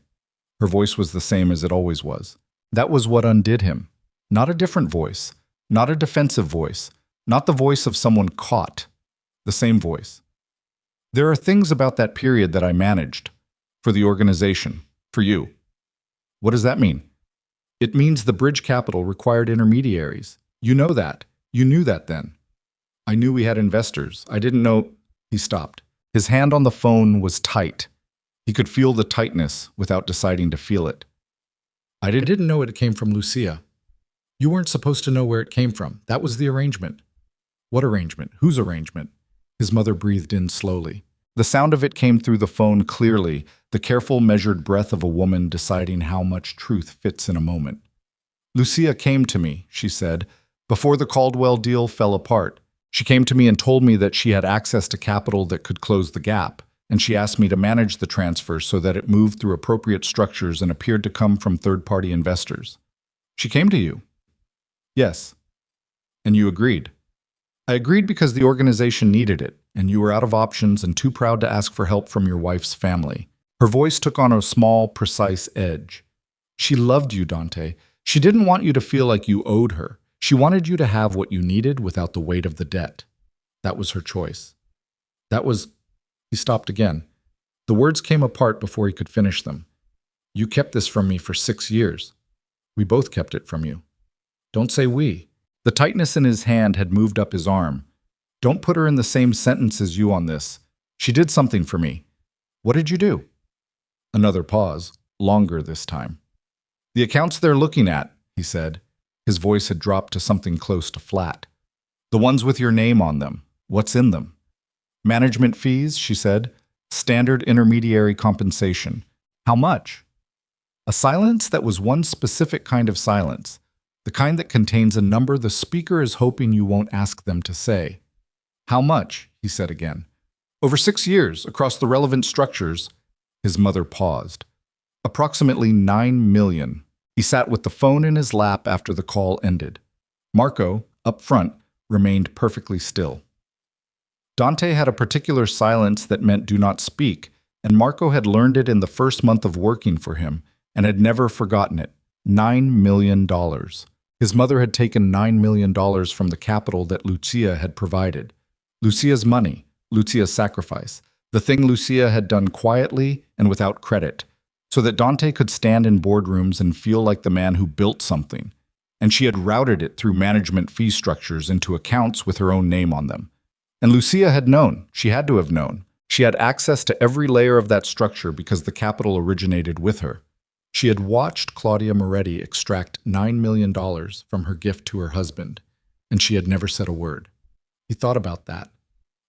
Her voice was the same as it always was. That was what undid him. Not a different voice. Not a defensive voice. Not the voice of someone caught. The same voice. There are things about that period that I managed. For the organization. For you. What does that mean? It means the bridge capital required intermediaries. You know that. You knew that then. I knew we had investors. I didn't know... He stopped. His hand on the phone was tight. He could feel the tightness without deciding to feel it. I didn't know it came from Lucia. You weren't supposed to know where it came from. That was the arrangement. What arrangement? Whose arrangement? His mother breathed in slowly. The sound of it came through the phone clearly, the careful, measured breath of a woman deciding how much truth fits in a moment. Lucia came to me, she said, before the Caldwell deal fell apart. She came to me and told me that she had access to capital that could close the gap, and she asked me to manage the transfer so that it moved through appropriate structures and appeared to come from third-party investors. She came to you? Yes. And you agreed? I agreed because the organization needed it, and you were out of options and too proud to ask for help from your wife's family. Her voice took on a small, precise edge. She loved you, Dante. She didn't want you to feel like you owed her. She wanted you to have what you needed without the weight of the debt. That was her choice. He stopped again. The words came apart before he could finish them. You kept this from me for 6 years. We both kept it from you. Don't say we. The tightness in his hand had moved up his arm. Don't put her in the same sentence as you on this. She did something for me. What did you do? Another pause, longer this time. The accounts they're looking at, he said. His voice had dropped to something close to flat. The ones with your name on them. What's in them? Management fees, she said. Standard intermediary compensation. How much? A silence that was one specific kind of silence, the kind that contains a number the speaker is hoping you won't ask them to say. How much? He said again. Over 6 years, across the relevant structures. His mother paused. Approximately 9 million. He sat with the phone in his lap after the call ended. Marco, up front, remained perfectly still. Dante had a particular silence that meant do not speak, and Marco had learned it in the first month of working for him and had never forgotten it. $9 million. His mother had taken $9 million from the capital that Lucia had provided. Lucia's money, Lucia's sacrifice, the thing Lucia had done quietly and without credit, so that Dante could stand in boardrooms and feel like the man who built something. And she had routed it through management fee structures into accounts with her own name on them. And Lucia had known. She had to have known. She had access to every layer of that structure because the capital originated with her. She had watched Claudia Moretti extract $9 million from her gift to her husband, and she had never said a word. He thought about that.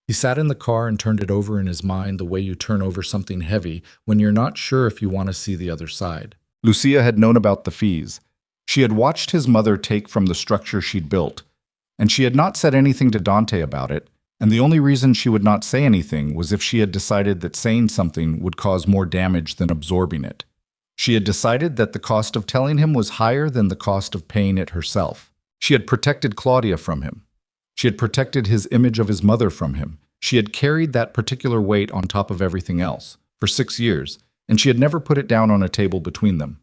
He sat in the car and turned it over in his mind the way you turn over something heavy when you're not sure if you want to see the other side. Lucia had known about the fees. She had watched his mother take from the structure she'd built, and she had not said anything to Dante about it, and the only reason she would not say anything was if she had decided that saying something would cause more damage than absorbing it. She had decided that the cost of telling him was higher than the cost of paying it herself. She had protected Claudia from him. She had protected his image of his mother from him. She had carried that particular weight on top of everything else for 6 years, and she had never put it down on a table between them.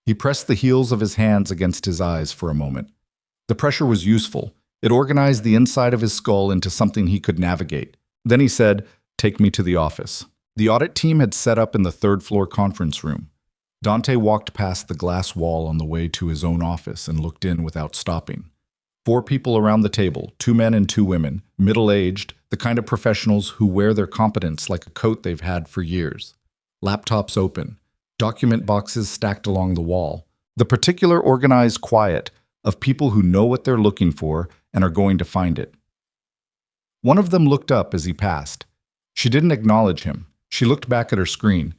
He pressed the heels of his hands against his eyes for a moment. The pressure was useful. It organized the inside of his skull into something he could navigate. Then he said, "Take me to the office." The audit team had set up in the third-floor conference room. Dante walked past the glass wall on the way to his own office and looked in without stopping. 4 people around the table, 2 men and 2 women, middle-aged, the kind of professionals who wear their competence like a coat they've had for years. Laptops open, document boxes stacked along the wall. The particular organized quiet of people who know what they're looking for and are going to find it. One of them looked up as he passed. She didn't acknowledge him. She looked back at her screen.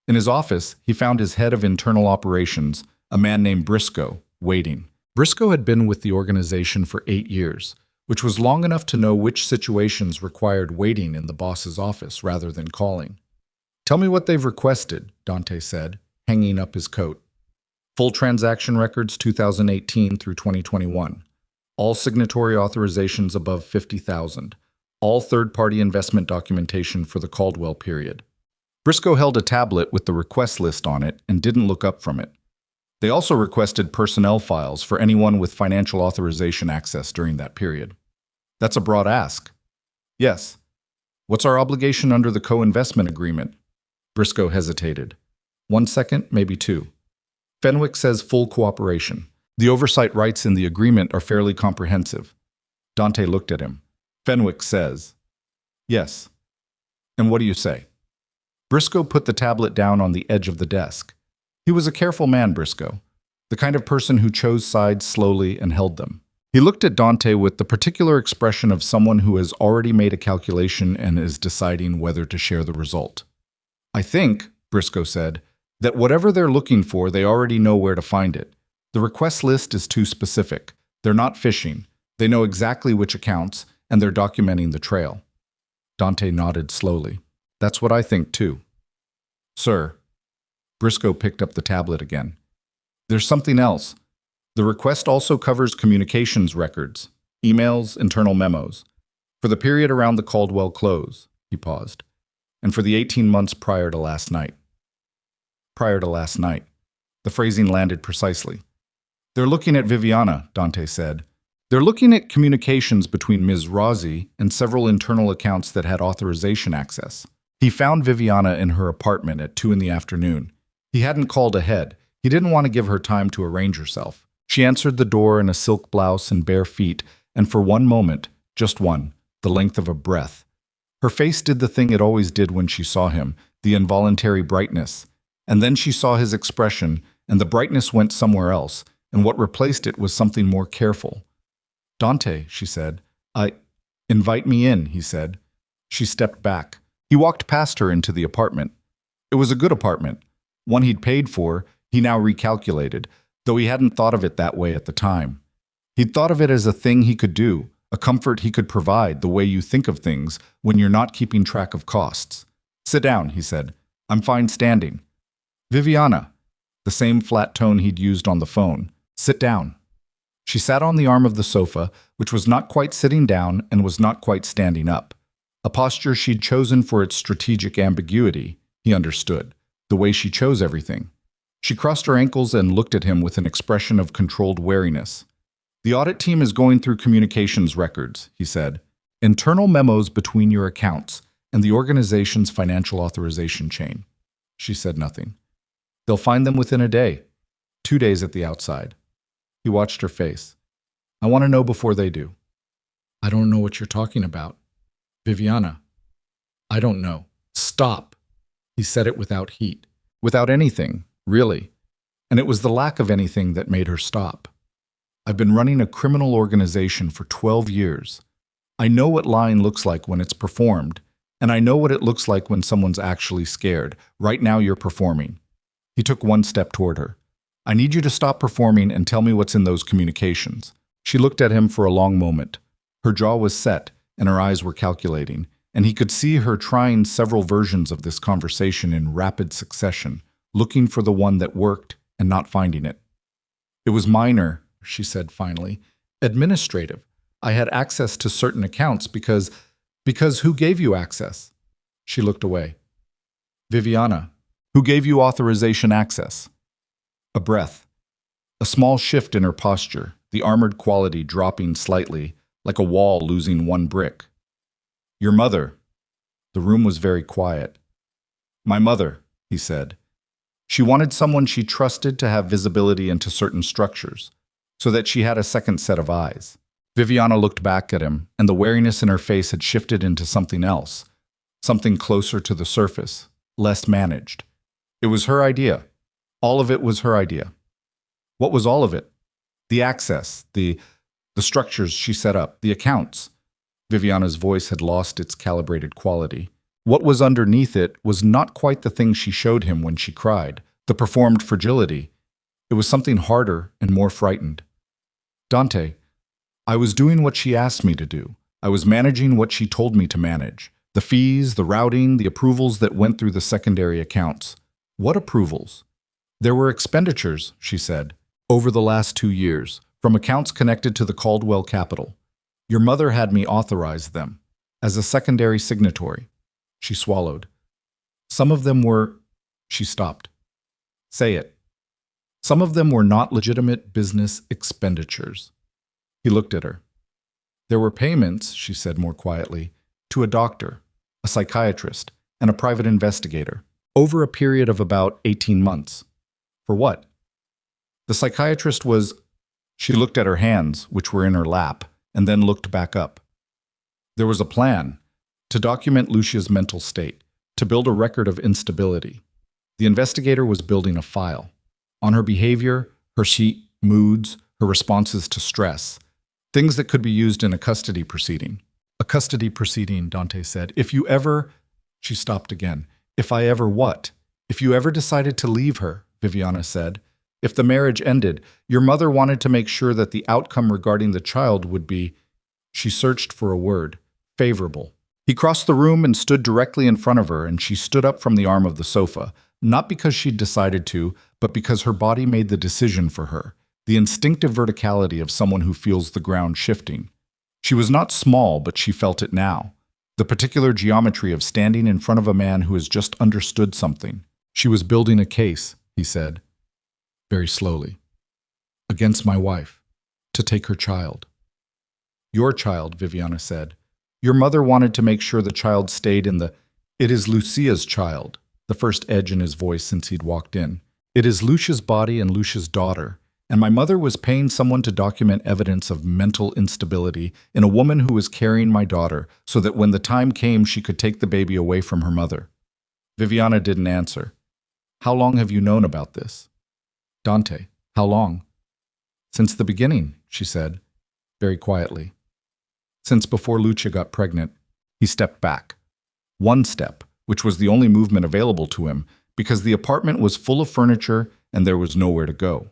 In his office, he found his head of internal operations, a man named Briscoe, waiting. Briscoe had been with the organization for 8 years, which was long enough to know which situations required waiting in the boss's office rather than calling. "Tell me what they've requested," Dante said, hanging up his coat. "Full transaction records 2018 through 2021. All signatory authorizations above 50,000. All third-party investment documentation for the Caldwell period." Briscoe held a tablet with the request list on it and didn't look up from it. They also requested personnel files for anyone with financial authorization access during that period. "That's a broad ask." "Yes." "What's our obligation under the co-investment agreement?" Briscoe hesitated. 1 second, maybe 2. "Fenwick says full cooperation. The oversight rights in the agreement are fairly comprehensive." Dante looked at him. "Fenwick says." "Yes." "And what do you say?" Briscoe put the tablet down on the edge of the desk. He was a careful man, Briscoe, the kind of person who chose sides slowly and held them. He looked at Dante with the particular expression of someone who has already made a calculation and is deciding whether to share the result. "I think," Briscoe said, "that whatever they're looking for, they already know where to find it. The request list is too specific. They're not fishing. They know exactly which accounts, and they're documenting the trail." Dante nodded slowly. "That's what I think, too." "Sir." Briscoe picked up the tablet again. "There's something else. The request also covers communications records, emails, internal memos. For the period around the Caldwell close, he paused, and for the 18 months prior to last night. Prior to last night. The phrasing landed precisely. They're looking at Viviana, Dante said. They're looking at communications between Ms. Rossi and several internal accounts that had authorization access. He found Viviana in her apartment at 2 in the afternoon. He hadn't called ahead. He didn't want to give her time to arrange herself. She answered the door in a silk blouse and bare feet, and for one moment, just one, the length of a breath, her face did the thing it always did when she saw him, the involuntary brightness. And then she saw his expression, and the brightness went somewhere else, and what replaced it was something more careful. Dante, she said. Invite me in, he said. She stepped back. He walked past her into the apartment. It was a good apartment, one he'd paid for, he now recalculated, though he hadn't thought of it that way at the time. He'd thought of it as a thing he could do, a comfort he could provide, the way you think of things when you're not keeping track of costs. Sit down, he said. I'm fine standing. Viviana, the same flat tone he'd used on the phone. Sit down. She sat on the arm of the sofa, which was not quite sitting down and was not quite standing up. A posture she'd chosen for its strategic ambiguity, he understood, the way she chose everything. She crossed her ankles and looked at him with an expression of controlled wariness. The audit team is going through communications records, he said. Internal memos between your accounts and the organization's financial authorization chain. She said nothing. They'll find them within a day. 2 days at the outside. He watched her face. I want to know before they do. I don't know what you're talking about. Viviana. I don't know. Stop. He said it without heat. Without anything, really. And it was the lack of anything that made her stop. I've been running a criminal organization for 12 years. I know what lying looks like when it's performed, and I know what it looks like when someone's actually scared. Right now you're performing. He took one step toward her. I need you to stop performing and tell me what's in those communications. She looked at him for a long moment. Her jaw was set, and her eyes were calculating, and he could see her trying several versions of this conversation in rapid succession, looking for the one that worked and not finding it. It was minor, she said finally. Administrative. I had access to certain accounts because who gave you access? She looked away. Viviana, who gave you authorization access? A breath. A small shift in her posture, the armored quality dropping slightly, like a wall losing one brick. Your mother. The room was very quiet. My mother, he said. She wanted someone she trusted to have visibility into certain structures, so that she had a second set of eyes. Viviana looked back at him, and the wariness in her face had shifted into something else, something closer to the surface, less managed. It was her idea. All of it was her idea. What was all of it? The access, the structures she set up, the accounts. Viviana's voice had lost its calibrated quality. What was underneath it was not quite the thing she showed him when she cried, the performed fragility. It was something harder and more frightened. Dante, I was doing what she asked me to do. I was managing what she told me to manage. The fees, the routing, the approvals that went through the secondary accounts. What approvals? There were expenditures, she said, over the last 2 years, from accounts connected to the Caldwell capital. Your mother had me authorize them, as a secondary signatory. She swallowed. Some of them were... She stopped. Say it. Some of them were not legitimate business expenditures. He looked at her. There were payments, she said more quietly, to a doctor, a psychiatrist, and a private investigator, over a period of about 18 months. For what? The psychiatrist was... She looked at her hands, which were in her lap, and then looked back up. There was a plan to document Lucia's mental state, to build a record of instability. The investigator was building a file on her behavior, her moods, her responses to stress, things that could be used in a custody proceeding. A custody proceeding, Dante said. If you ever... She stopped again. If I ever what? If you ever decided to leave her, Viviana said. If the marriage ended, your mother wanted to make sure that the outcome regarding the child would be... She searched for a word. Favorable. He crossed the room and stood directly in front of her, and she stood up from the arm of the sofa, not because she'd decided to, but because her body made the decision for her, the instinctive verticality of someone who feels the ground shifting. She was not small, but she felt it now. The particular geometry of standing in front of a man who has just understood something. She was building a case, he said, very slowly, against my wife, to take her child. Your child, Viviana said. Your mother wanted to make sure the child stayed in the... It is Lucia's child, the first edge in his voice since he'd walked in. It is Lucia's body and Lucia's daughter, and my mother was paying someone to document evidence of mental instability in a woman who was carrying my daughter so that when the time came she could take the baby away from her mother. Viviana didn't answer. How long have you known about this? Dante, how long? Since the beginning, she said, very quietly. Since before Lucia got pregnant. He stepped back. One step, which was the only movement available to him, because the apartment was full of furniture and there was nowhere to go.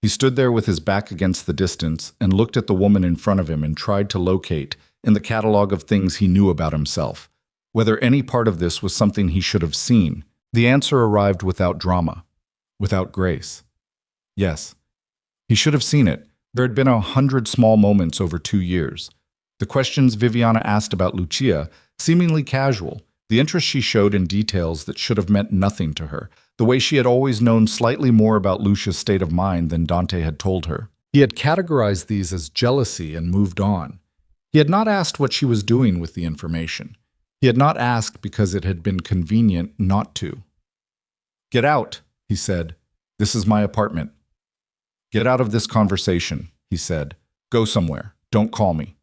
He stood there with his back against the distance and looked at the woman in front of him and tried to locate, in the catalog of things he knew about himself, whether any part of this was something he should have seen. The answer arrived without drama, without grace. Yes, he should have seen it. There had been 100 small moments over 2 years. The questions Viviana asked about Lucia, seemingly casual, the interest she showed in details that should have meant nothing to her, the way she had always known slightly more about Lucia's state of mind than Dante had told her. He had categorized these as jealousy and moved on. He had not asked what she was doing with the information. He had not asked because it had been convenient not to. Get out, he said. This is my apartment. Get out of this conversation, he said. Go somewhere. Don't call me.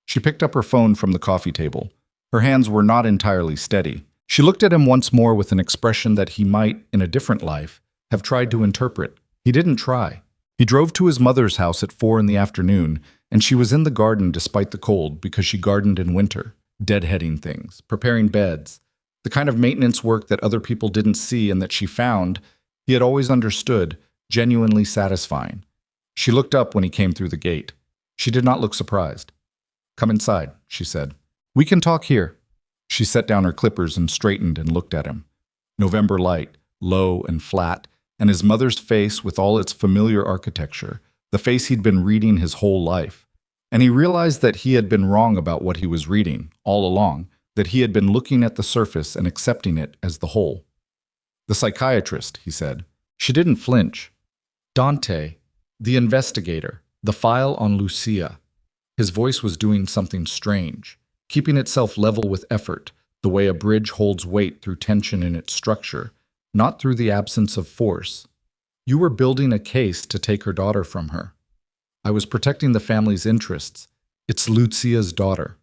She picked up her phone from the coffee table. Her hands were not entirely steady. She looked at him once more with an expression that he might, in a different life, have tried to interpret. He didn't try. He drove to his mother's house at 4 in the afternoon, and she was in the garden despite the cold because she gardened in winter, deadheading things, preparing beds, the kind of maintenance work that other people didn't see and that she found, he had always understood, genuinely satisfying. She looked up when he came through the gate. She did not look surprised. Come inside, she said. We can talk here. She set down her clippers and straightened and looked at him. November light, low and flat, and his mother's face with all its familiar architecture, the face he'd been reading his whole life. And he realized that he had been wrong about what he was reading, all along, that he had been looking at the surface and accepting it as the whole. The psychiatrist, he said. She didn't flinch. Dante, the investigator, the file on Lucia. His voice was doing something strange, keeping itself level with effort, the way a bridge holds weight through tension in its structure, not through the absence of force. You were building a case to take her daughter from her. I was protecting the family's interests. It's Lucia's daughter.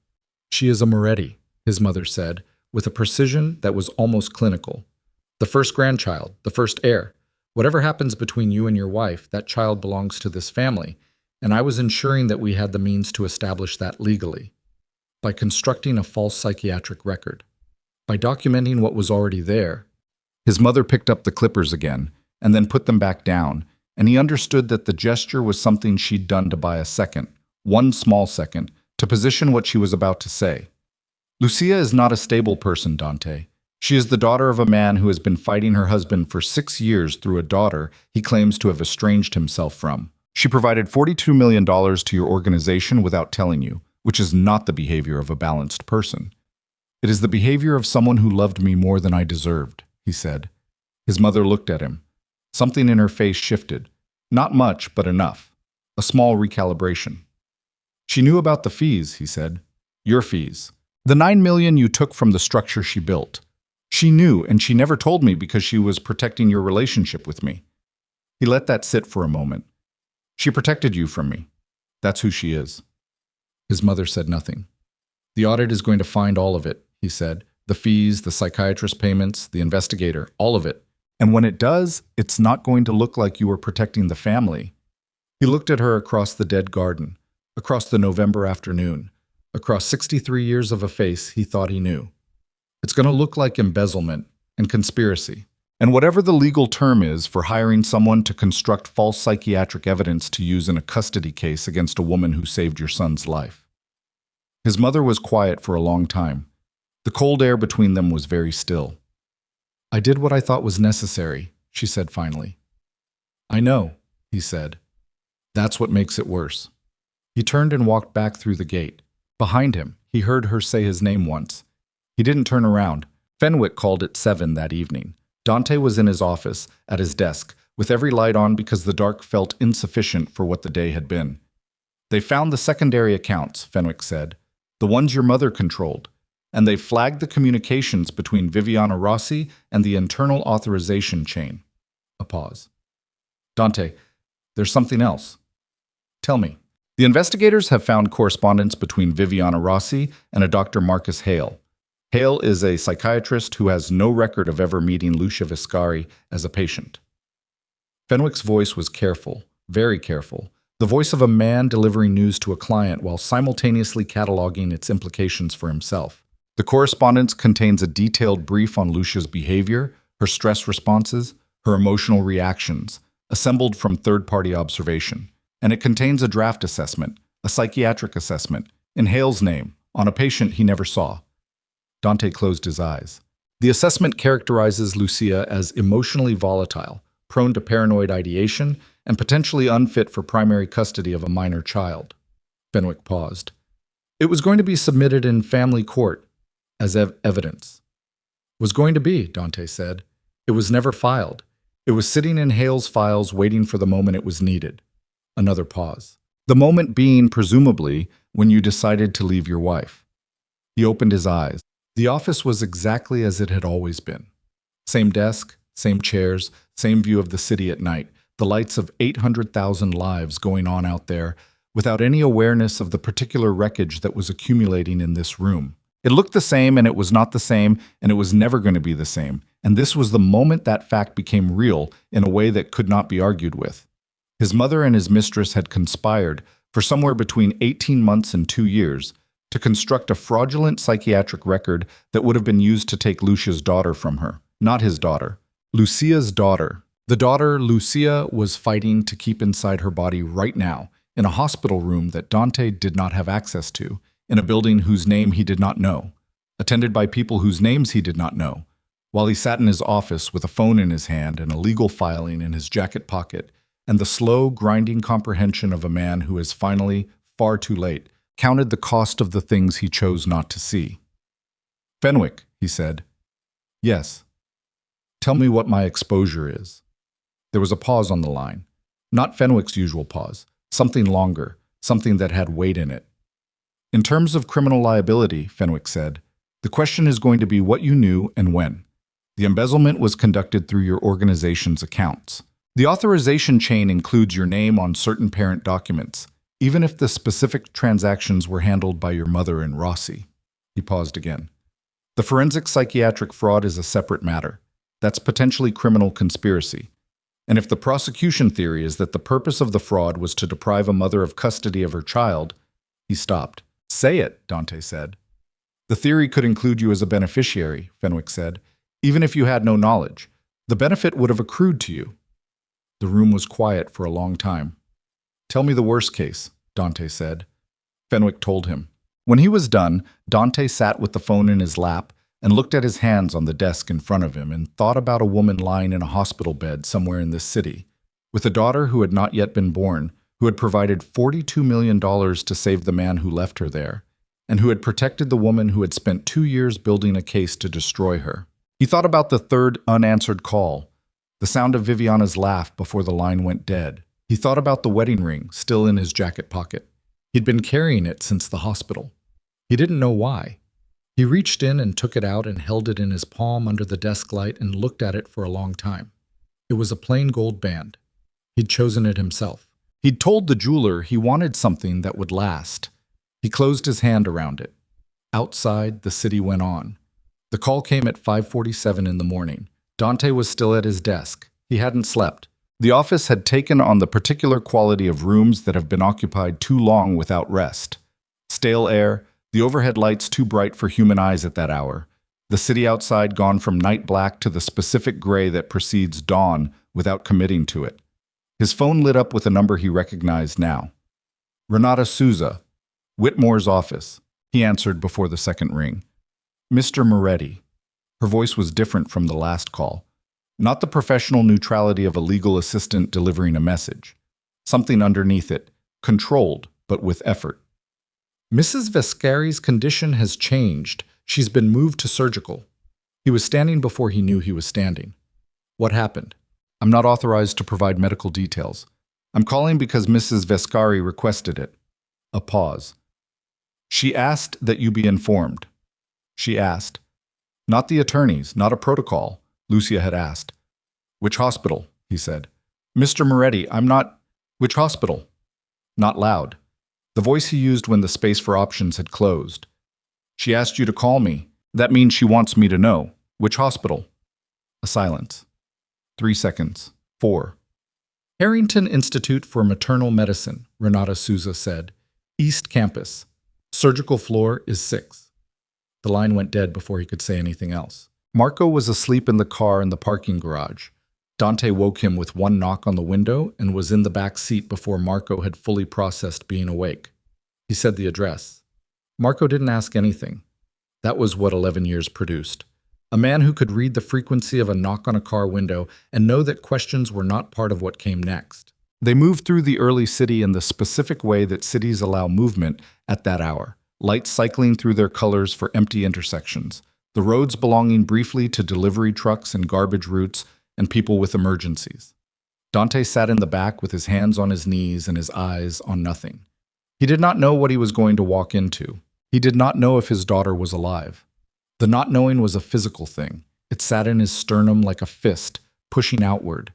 She is a Moretti, his mother said, with a precision that was almost clinical. The first grandchild, the first heir. Whatever happens between you and your wife, that child belongs to this family, and I was ensuring that we had the means to establish that legally. By constructing a false psychiatric record. By documenting what was already there. His mother picked up the clippers again, and then put them back down, and he understood that the gesture was something she'd done to buy a second, one small second, to position what she was about to say. Lucia is not a stable person, Dante. She is the daughter of a man who has been fighting her husband for 6 years through a daughter he claims to have estranged himself from. She provided $42 million to your organization without telling you, which is not the behavior of a balanced person. It is the behavior of someone who loved me more than I deserved, he said. His mother looked at him. Something in her face shifted. Not much, but enough. A small recalibration. She knew about the fees, he said. Your fees. The $9 million you took from the structure she built. She knew, and she never told me because she was protecting your relationship with me. He let that sit for a moment. She protected you from me. That's who she is. His mother said nothing. The audit is going to find all of it, he said. The fees, the psychiatrist payments, the investigator, all of it. And when it does, it's not going to look like you were protecting the family. He looked at her across the dead garden, across the November afternoon, across 63 years of a face he thought he knew. It's going to look like embezzlement and conspiracy, and whatever the legal term is for hiring someone to construct false psychiatric evidence to use in a custody case against a woman who saved your son's life. His mother was quiet for a long time. The cold air between them was very still. I did what I thought was necessary, she said finally. I know, he said. That's what makes it worse. He turned and walked back through the gate. Behind him, he heard her say his name once. He didn't turn around. Fenwick called at 7 that evening. Dante was in his office, at his desk, with every light on because the dark felt insufficient for what the day had been. They found the secondary accounts, Fenwick said, the ones your mother controlled, and they flagged the communications between Viviana Rossi and the internal authorization chain. A pause. Dante, there's something else. Tell me. The investigators have found correspondence between Viviana Rossi and a Dr. Marcus Hale. Hale is a psychiatrist who has no record of ever meeting Lucia Viscari as a patient. Fenwick's voice was careful, very careful, the voice of a man delivering news to a client while simultaneously cataloging its implications for himself. The correspondence contains a detailed brief on Lucia's behavior, her stress responses, her emotional reactions, assembled from third-party observation. And it contains a draft assessment, a psychiatric assessment, in Hale's name, on a patient he never saw. Dante closed his eyes. The assessment characterizes Lucia as emotionally volatile, prone to paranoid ideation, and potentially unfit for primary custody of a minor child. Fenwick paused. It was going to be submitted in family court as evidence. Was going to be, Dante said. It was never filed. It was sitting in Hale's files waiting for the moment it was needed. Another pause. The moment being, presumably, when you decided to leave your wife. He opened his eyes. The office was exactly as it had always been. Same desk, same chairs, same view of the city at night, the lights of 800,000 lives going on out there, without any awareness of the particular wreckage that was accumulating in this room. It looked the same, and it was not the same, and it was never going to be the same. And this was the moment that fact became real in a way that could not be argued with. His mother and his mistress had conspired for somewhere between 18 months and 2 years to construct a fraudulent psychiatric record that would have been used to take Lucia's daughter from her. Not his daughter. Lucia's daughter. The daughter Lucia was fighting to keep inside her body right now, in a hospital room that Dante did not have access to, in a building whose name he did not know, attended by people whose names he did not know, while he sat in his office with a phone in his hand and a legal filing in his jacket pocket, and the slow, grinding comprehension of a man who is finally, far too late, counted the cost of the things he chose not to see. Fenwick, he said. Yes. Tell me what my exposure is. There was a pause on the line. Not Fenwick's usual pause. Something longer. Something that had weight in it. In terms of criminal liability, Fenwick said, the question is going to be what you knew and when. The embezzlement was conducted through your organization's accounts. The authorization chain includes your name on certain parent documents, even if the specific transactions were handled by your mother and Rossi. He paused again. The forensic psychiatric fraud is a separate matter. That's potentially criminal conspiracy. And if the prosecution theory is that the purpose of the fraud was to deprive a mother of custody of her child, he stopped. Say it, Dante said. The theory could include you as a beneficiary, Fenwick said, even if you had no knowledge. The benefit would have accrued to you. The room was quiet for a long time. Tell me the worst case, Dante said. Fenwick told him. When he was done, Dante sat with the phone in his lap and looked at his hands on the desk in front of him and thought about a woman lying in a hospital bed somewhere in this city, with a daughter who had not yet been born, who had provided $42 million to save the man who left her there, and who had protected the woman who had spent 2 years building a case to destroy her. He thought about the third unanswered call, the sound of Viviana's laugh before the line went dead. He thought about the wedding ring still in his jacket pocket. He'd been carrying it since the hospital. He didn't know why. He reached in and took it out and held it in his palm under the desk light and looked at it for a long time. It was a plain gold band. He'd chosen it himself. He'd told the jeweler he wanted something that would last. He closed his hand around it. Outside, the city went on. The call came at 5:47 in the morning. Dante was still at his desk. He hadn't slept. The office had taken on the particular quality of rooms that have been occupied too long without rest. Stale air, the overhead lights too bright for human eyes at that hour, the city outside gone from night black to the specific gray that precedes dawn without committing to it. His phone lit up with a number he recognized now. Renata Souza, Whitmore's office. He answered before the second ring. Mr. Moretti. Her voice was different from the last call. Not the professional neutrality of a legal assistant delivering a message. Something underneath it, controlled, but with effort. Mrs. Vescari's condition has changed. She's been moved to surgical. He was standing before he knew he was standing. What happened? I'm not authorized to provide medical details. I'm calling because Mrs. Vescari requested it. A pause. She asked that you be informed. She asked. Not the attorneys, not a protocol, Lucia had asked. Which hospital? He said. Mr. Moretti, I'm not... Which hospital? Not loud. The voice he used when the space for options had closed. She asked you to call me. That means she wants me to know. Which hospital? A silence. 3 seconds. 4. Harrington Institute for Maternal Medicine, Renata Souza said. East Campus. Surgical floor is 6. The line went dead before he could say anything else. Marco was asleep in the car in the parking garage. Dante woke him with one knock on the window and was in the back seat before Marco had fully processed being awake. He said the address. Marco didn't ask anything. That was what 11 years produced. A man who could read the frequency of a knock on a car window and know that questions were not part of what came next. They moved through the early city in the specific way that cities allow movement at that hour, lights cycling through their colors for empty intersections, the roads belonging briefly to delivery trucks and garbage routes and people with emergencies. Dante sat in the back with his hands on his knees and his eyes on nothing. He did not know what he was going to walk into. He did not know if his daughter was alive. The not knowing was a physical thing. It sat in his sternum like a fist, pushing outward.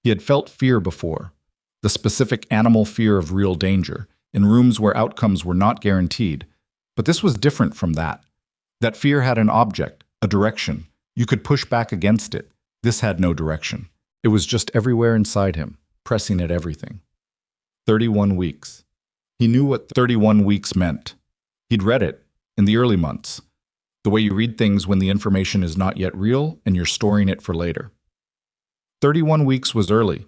He had felt fear before, the specific animal fear of real danger, in rooms where outcomes were not guaranteed. But this was different from that. That fear had an object, a direction. You could push back against it. This had no direction. It was just everywhere inside him, pressing at everything. 31 weeks. He knew what 31 weeks meant. He'd read it in the early months. The way you read things when the information is not yet real and you're storing it for later. 31 weeks was early.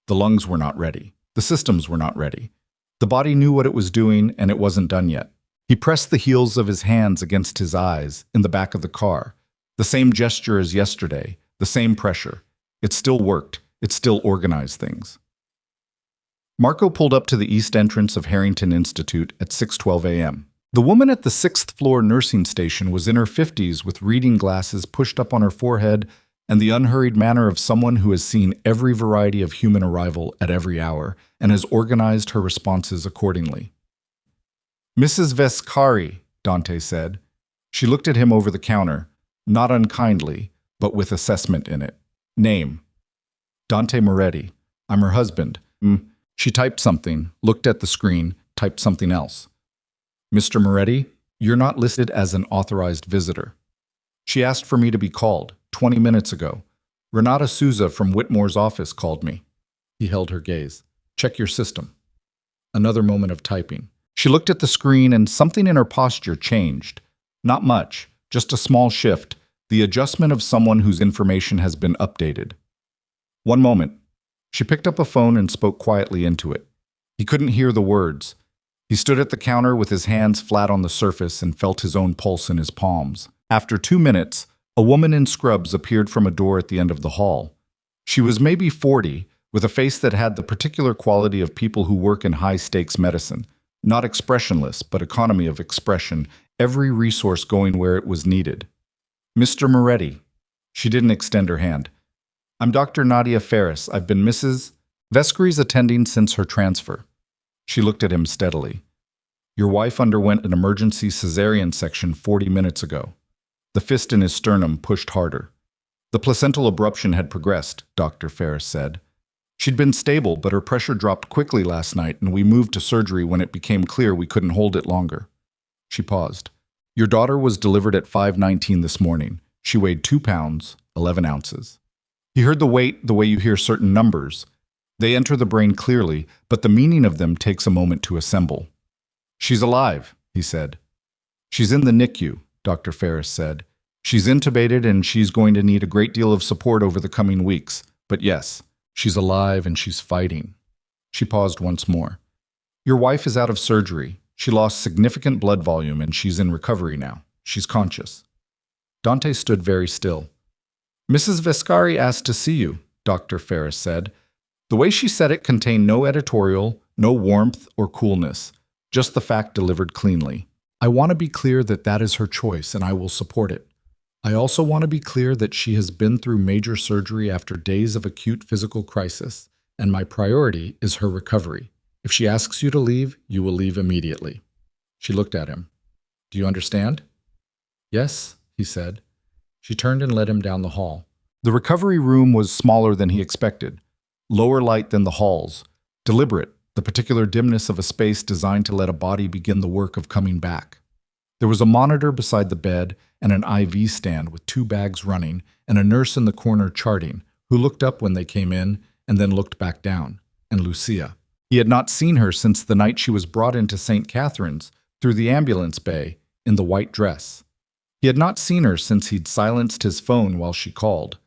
The lungs were not ready. The systems were not ready. The body knew what it was doing and it wasn't done yet. He pressed the heels of his hands against his eyes in the back of the car. The same gesture as yesterday, the same pressure. It still worked. It still organized things. Marco pulled up to the east entrance of Harrington Institute at 6:12 a.m. The woman at the 6th floor nursing station was in her 50s with reading glasses pushed up on her forehead and the unhurried manner of someone who has seen every variety of human arrival at every hour and has organized her responses accordingly. Mrs. Vescari, Dante said. She looked at him over the counter, not unkindly, but with assessment in it. Name. Dante Moretti. I'm her husband. She typed something, looked at the screen, typed something else. Mr. Moretti, you're not listed as an authorized visitor. She asked for me to be called 20 minutes ago. Renata Souza from Whitmore's office called me. He held her gaze. Check your system. Another moment of typing. She looked at the screen and something in her posture changed. Not much, just a small shift, the adjustment of someone whose information has been updated. One moment. She picked up a phone and spoke quietly into it. He couldn't hear the words. He stood at the counter with his hands flat on the surface and felt his own pulse in his palms. After 2 minutes, a woman in scrubs appeared from a door at the end of the hall. She was maybe 40, with a face that had the particular quality of people who work in high-stakes medicine. Not expressionless, but economy of expression, every resource going where it was needed. Mr. Moretti. She didn't extend her hand. I'm Dr. Nadia Ferris. I've been Mrs. Vescari's attending since her transfer. She looked at him steadily. Your wife underwent an emergency cesarean section 40 minutes ago. The fist in his sternum pushed harder. The placental abruption had progressed, Dr. Ferris said. She'd been stable, but her pressure dropped quickly last night and we moved to surgery when it became clear we couldn't hold it longer. She paused. Your daughter was delivered at 5:19 this morning. She weighed 2 pounds, 11 ounces. He heard the weight the way you hear certain numbers. They enter the brain clearly, but the meaning of them takes a moment to assemble. She's alive, he said. She's in the NICU, Dr. Ferris said. She's intubated and she's going to need a great deal of support over the coming weeks. But yes, she's alive and she's fighting. She paused once more. Your wife is out of surgery. She lost significant blood volume and she's in recovery now. She's conscious. Dante stood very still. Mrs. Vescari asked to see you, Dr. Ferris said. The way she said it contained no editorial, no warmth or coolness. just the fact delivered cleanly. I want to be clear that that is her choice and I will support it. I also want to be clear that she has been through major surgery after days of acute physical crisis, and my priority is her recovery. If she asks you to leave, you will leave immediately. She looked at him. Do you understand? Yes, he said. She turned and led him down the hall. The recovery room was smaller than he expected, lower light than the halls, deliberate, the particular dimness of a space designed to let a body begin the work of coming back. There was a monitor beside the bed and an IV stand with 2 bags running and a nurse in the corner charting, who looked up when they came in and then looked back down, and Lucia. He had not seen her since the night she was brought into St. Catherine's through the ambulance bay in the white dress. He had not seen her since he'd silenced his phone while she called.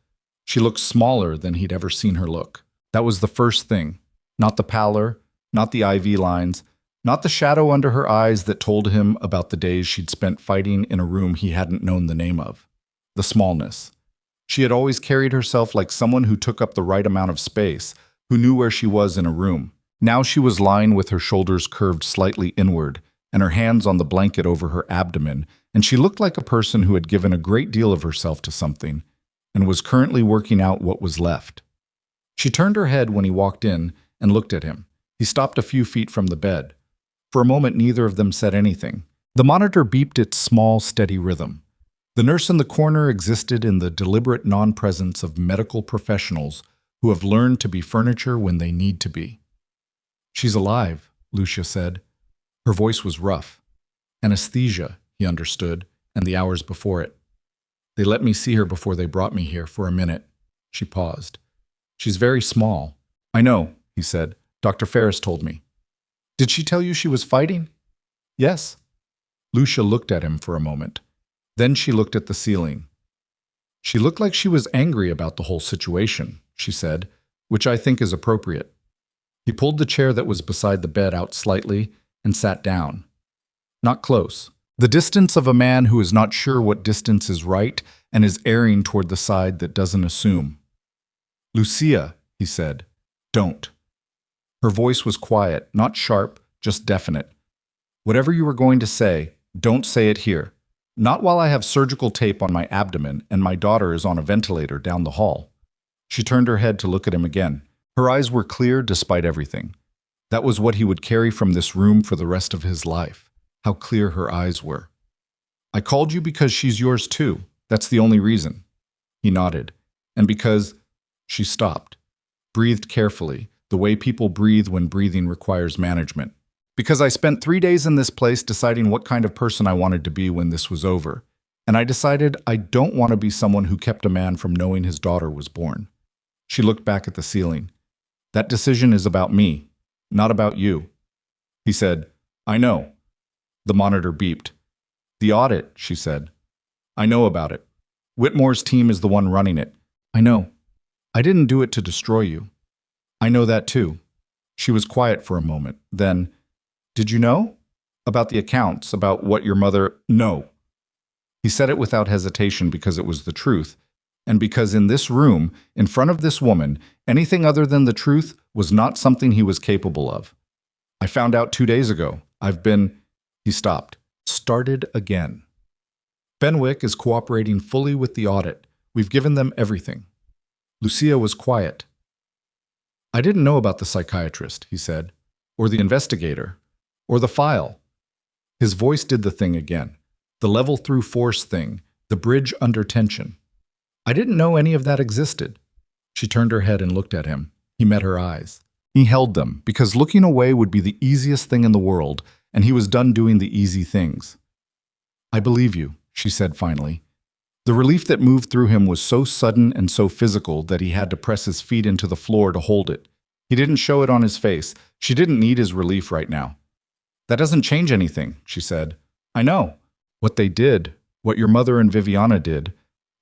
She looked smaller than he'd ever seen her look. That was the first thing. Not the pallor, not the IV lines, not the shadow under her eyes that told him about the days she'd spent fighting in a room he hadn't known the name of. The smallness. She had always carried herself like someone who took up the right amount of space, who knew where she was in a room. Now she was lying with her shoulders curved slightly inward and her hands on the blanket over her abdomen, and she looked like a person who had given a great deal of herself to something and was currently working out what was left. She turned her head when he walked in and looked at him. He stopped a few feet from the bed. For a moment, neither of them said anything. The monitor beeped its small, steady rhythm. The nurse in the corner existed in the deliberate non-presence of medical professionals who have learned to be furniture when they need to be. She's alive, Lucia said. Her voice was rough. Anesthesia, he understood, and the hours before it. They let me see her before they brought me here for a minute. She paused. She's very small. I know, he said. Dr. Ferris told me. Did she tell you she was fighting? Yes. Lucia looked at him for a moment. Then she looked at the ceiling. She looked like she was angry about the whole situation, she said, which I think is appropriate. He pulled the chair that was beside the bed out slightly and sat down. Not close. The distance of a man who is not sure what distance is right and is erring toward the side that doesn't assume. Lucia, he said, don't. Her voice was quiet, not sharp, just definite. Whatever you were going to say, don't say it here. Not while I have surgical tape on my abdomen and my daughter is on a ventilator down the hall. She turned her head to look at him again. Her eyes were clear despite everything. That was what he would carry from this room for the rest of his life. How clear her eyes were. I called you because she's yours too. That's the only reason. He nodded. And because she stopped, breathed carefully, the way people breathe when breathing requires management. Because I spent 3 days in this place deciding what kind of person I wanted to be when this was over. And I decided I don't want to be someone who kept a man from knowing his daughter was born. She looked back at the ceiling. That decision is about me, not about you. He said, I know. The monitor beeped. The audit, she said. I know about it. Whitmore's team is the one running it. I know. I didn't do it to destroy you. I know that too. She was quiet for a moment. Then, did you know? About the accounts, about what your mother... No. He said it without hesitation because it was the truth, and because in this room, in front of this woman, anything other than the truth was not something he was capable of. I found out 2 days ago. I've been... He stopped. Started again. Fenwick is cooperating fully with the audit. We've given them everything. Lucia was quiet. I didn't know about the psychiatrist, he said, or the investigator, or the file. His voice did the thing again, the level through force thing, the bridge under tension. I didn't know any of that existed. She turned her head and looked at him. He met her eyes. He held them, because looking away would be the easiest thing in the world, and he was done doing the easy things. I believe you, she said finally. The relief that moved through him was so sudden and so physical that he had to press his feet into the floor to hold it. He didn't show it on his face. She didn't need his relief right now. That doesn't change anything, she said. I know. What they did, what your mother and Viviana did,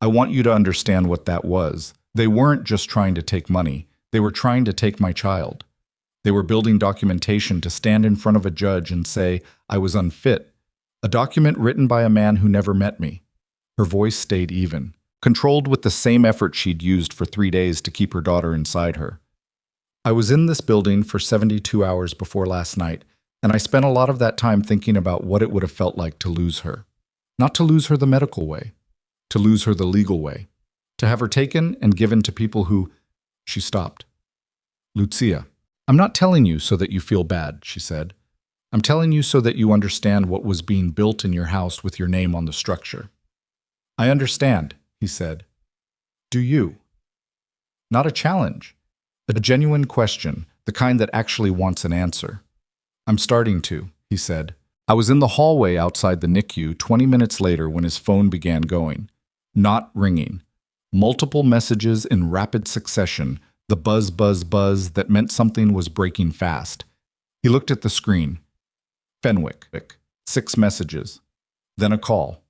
I want you to understand what that was. They weren't just trying to take money. They were trying to take my child. They were building documentation to stand in front of a judge and say I was unfit. A document written by a man who never met me. Her voice stayed even, controlled with the same effort she'd used for 3 days to keep her daughter inside her. I was in this building for 72 hours before last night, And I spent a lot of that time thinking about what it would have felt like to lose her. Not to lose her the medical way, to lose her the legal way, to have her taken and given to people who... She stopped. Lucia, I'm not telling you so that you feel bad, she said. I'm telling you so that you understand what was being built in your house with your name on the structure. I understand, he said. Do you? Not a challenge. A genuine question, the kind that actually wants an answer. I'm starting to, he said. I was in the hallway outside the NICU 20 minutes later when his phone began going. Not ringing. Multiple messages in rapid succession, the buzz, buzz, buzz that meant something was breaking fast. He looked at the screen. Fenwick. 6 messages. Then a call.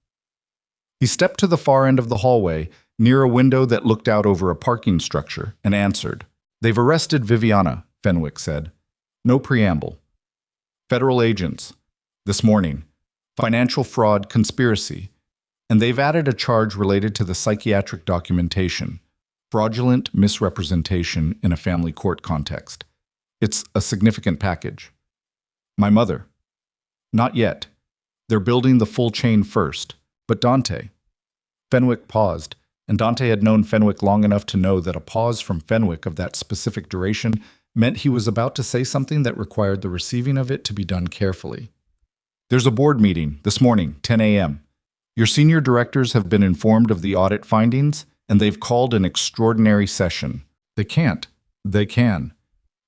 He stepped to the far end of the hallway, near a window that looked out over a parking structure, and answered. They've arrested Viviana, Fenwick said. No preamble. Federal agents. This morning. Financial fraud conspiracy. And they've added a charge related to the psychiatric documentation. Fraudulent misrepresentation in a family court context. It's a significant package. My mother. Not yet. They're building the full chain first. But Dante. Fenwick paused, and Dante had known Fenwick long enough to know that a pause from Fenwick of that specific duration meant he was about to say something that required the receiving of it to be done carefully. There's a board meeting this morning, 10 a.m. Your senior directors have been informed of the audit findings, and they've called an extraordinary session. They can't. They can.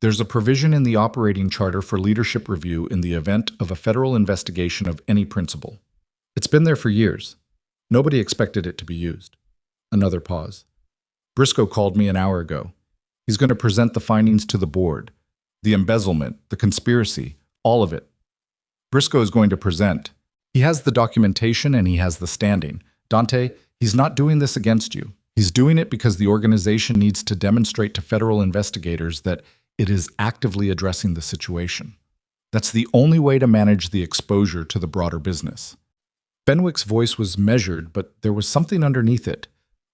There's a provision in the operating charter for leadership review in the event of a federal investigation of any principal. It's been there for years. Nobody expected it to be used. Another pause. Briscoe called me an hour ago. He's going to present the findings to the board. The embezzlement, the conspiracy, all of it. Briscoe is going to present. He has the documentation and he has the standing. Dante, he's not doing this against you. He's doing it because the organization needs to demonstrate to federal investigators that it is actively addressing the situation. That's the only way to manage the exposure to the broader business. Fenwick's voice was measured, but there was something underneath it.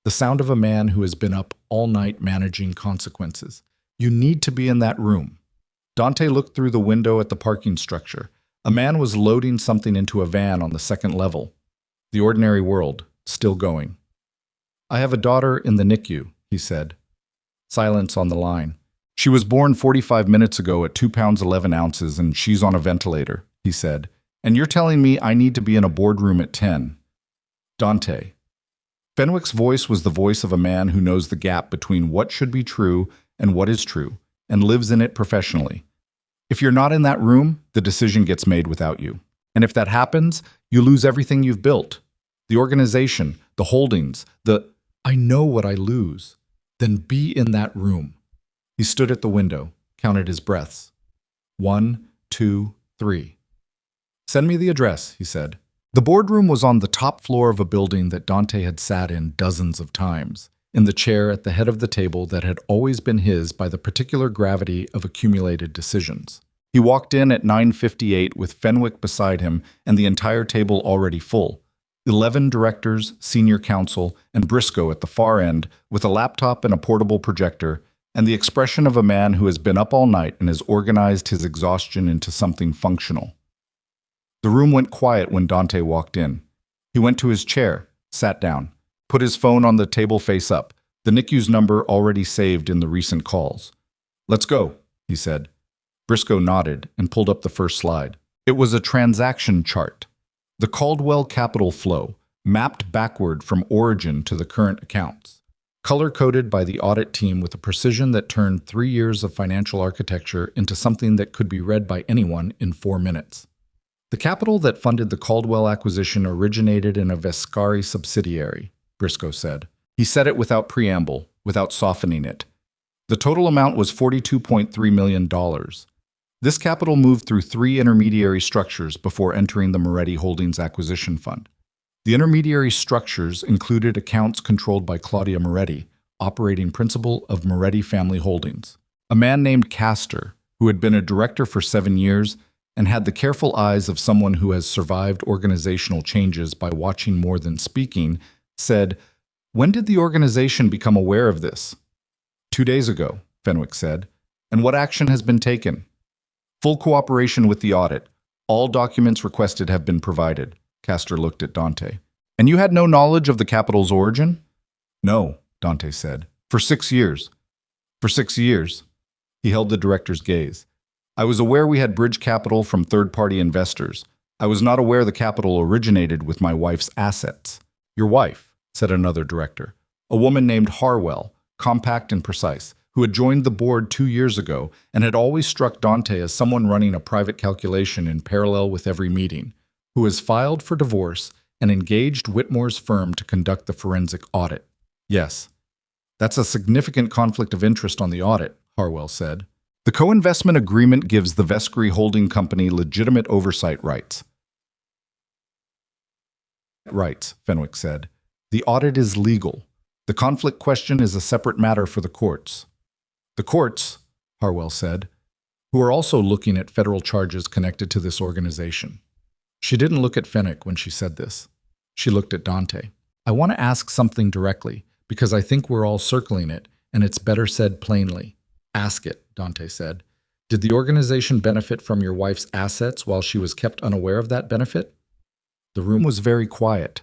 The sound of a man who has been up all night managing consequences. You need to be in that room. Dante looked through the window at the parking structure. A man was loading something into a van on the second level. The ordinary world, still going. I have a daughter in the NICU, he said. Silence on the line. She was born 45 minutes ago at 2 pounds 11 ounces and she's on a ventilator, he said. And you're telling me I need to be in a boardroom at 10. Dante. Fenwick's voice was the voice of a man who knows the gap between what should be true and what is true, and lives in it professionally. If you're not in that room, the decision gets made without you. And if that happens, you lose everything you've built. The organization, the holdings, I know what I lose. Then be in that room. He stood at the window, counted his breaths. 1, 2, 3. Send me the address, he said. The boardroom was on the top floor of a building that Dante had sat in dozens of times, in the chair at the head of the table that had always been his by the particular gravity of accumulated decisions. He walked in at 9:58 with Fenwick beside him and the entire table already full. 11 directors, senior counsel, and Briscoe at the far end with a laptop and a portable projector, and the expression of a man who has been up all night and has organized his exhaustion into something functional. The room went quiet when Dante walked in. He went to his chair, sat down, put his phone on the table face up, the NICU's number already saved in the recent calls. Let's go, he said. Briscoe nodded and pulled up the first slide. It was a transaction chart. The Caldwell capital flow, mapped backward from origin to the current accounts. Color-coded by the audit team with a precision that turned 3 years of financial architecture into something that could be read by anyone in 4 minutes. The capital that funded the Caldwell acquisition originated in a Vescari subsidiary, Briscoe said. He said it without preamble, without softening it. The total amount was $42.3 million. This capital moved through 3 intermediary structures before entering the Moretti Holdings Acquisition Fund. The intermediary structures included accounts controlled by Claudia Moretti, operating principal of Moretti Family Holdings. A man named Castor, who had been a director for 7 years and had the careful eyes of someone who has survived organizational changes by watching more than speaking, said, "When did the organization become aware of this?" 2 days ago, Fenwick said. "And what action has been taken?" Full cooperation with the audit. All documents requested have been provided. Castor looked at Dante. And you had no knowledge of the capital's origin? No, Dante said. For 6 years. For 6 years. He held the director's gaze. I was aware we had bridge capital from third-party investors. I was not aware the capital originated with my wife's assets. Your wife, said another director. A woman named Harwell, compact and precise, who had joined the board 2 years ago and had always struck Dante as someone running a private calculation in parallel with every meeting, who has filed for divorce and engaged Whitmore's firm to conduct the forensic audit. Yes. That's a significant conflict of interest on the audit, Harwell said. The co-investment agreement gives the Vescry holding company legitimate oversight rights. Rights, Fenwick said. The audit is legal. The conflict question is a separate matter for the courts. The courts, Harwell said, who are also looking at federal charges connected to this organization. She didn't look at Fenwick when she said this. She looked at Dante. I want to ask something directly, because I think we're all circling it, and it's better said plainly. Ask it, Dante said. Did the organization benefit from your wife's assets while she was kept unaware of that benefit? The room was very quiet.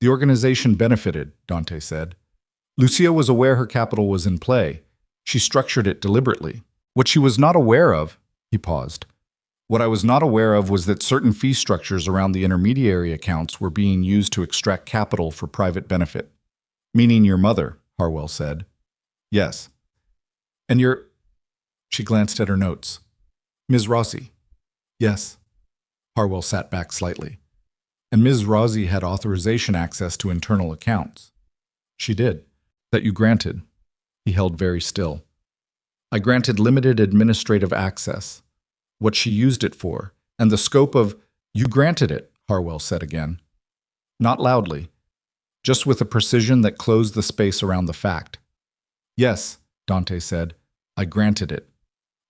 The organization benefited, Dante said. Lucia was aware her capital was in play. She structured it deliberately. What she was not aware of, he paused. What I was not aware of was that certain fee structures around the intermediary accounts were being used to extract capital for private benefit. Meaning your mother, Harwell said. Yes. And your... She glanced at her notes. Ms. Rossi. Yes. Harwell sat back slightly. And Ms. Rossi had authorization access to internal accounts. She did. That you granted. He held very still. I granted limited administrative access. What she used it for, and the scope of... You granted it, Harwell said again. Not loudly. Just with a precision that closed the space around the fact. Yes, Dante said. I granted it.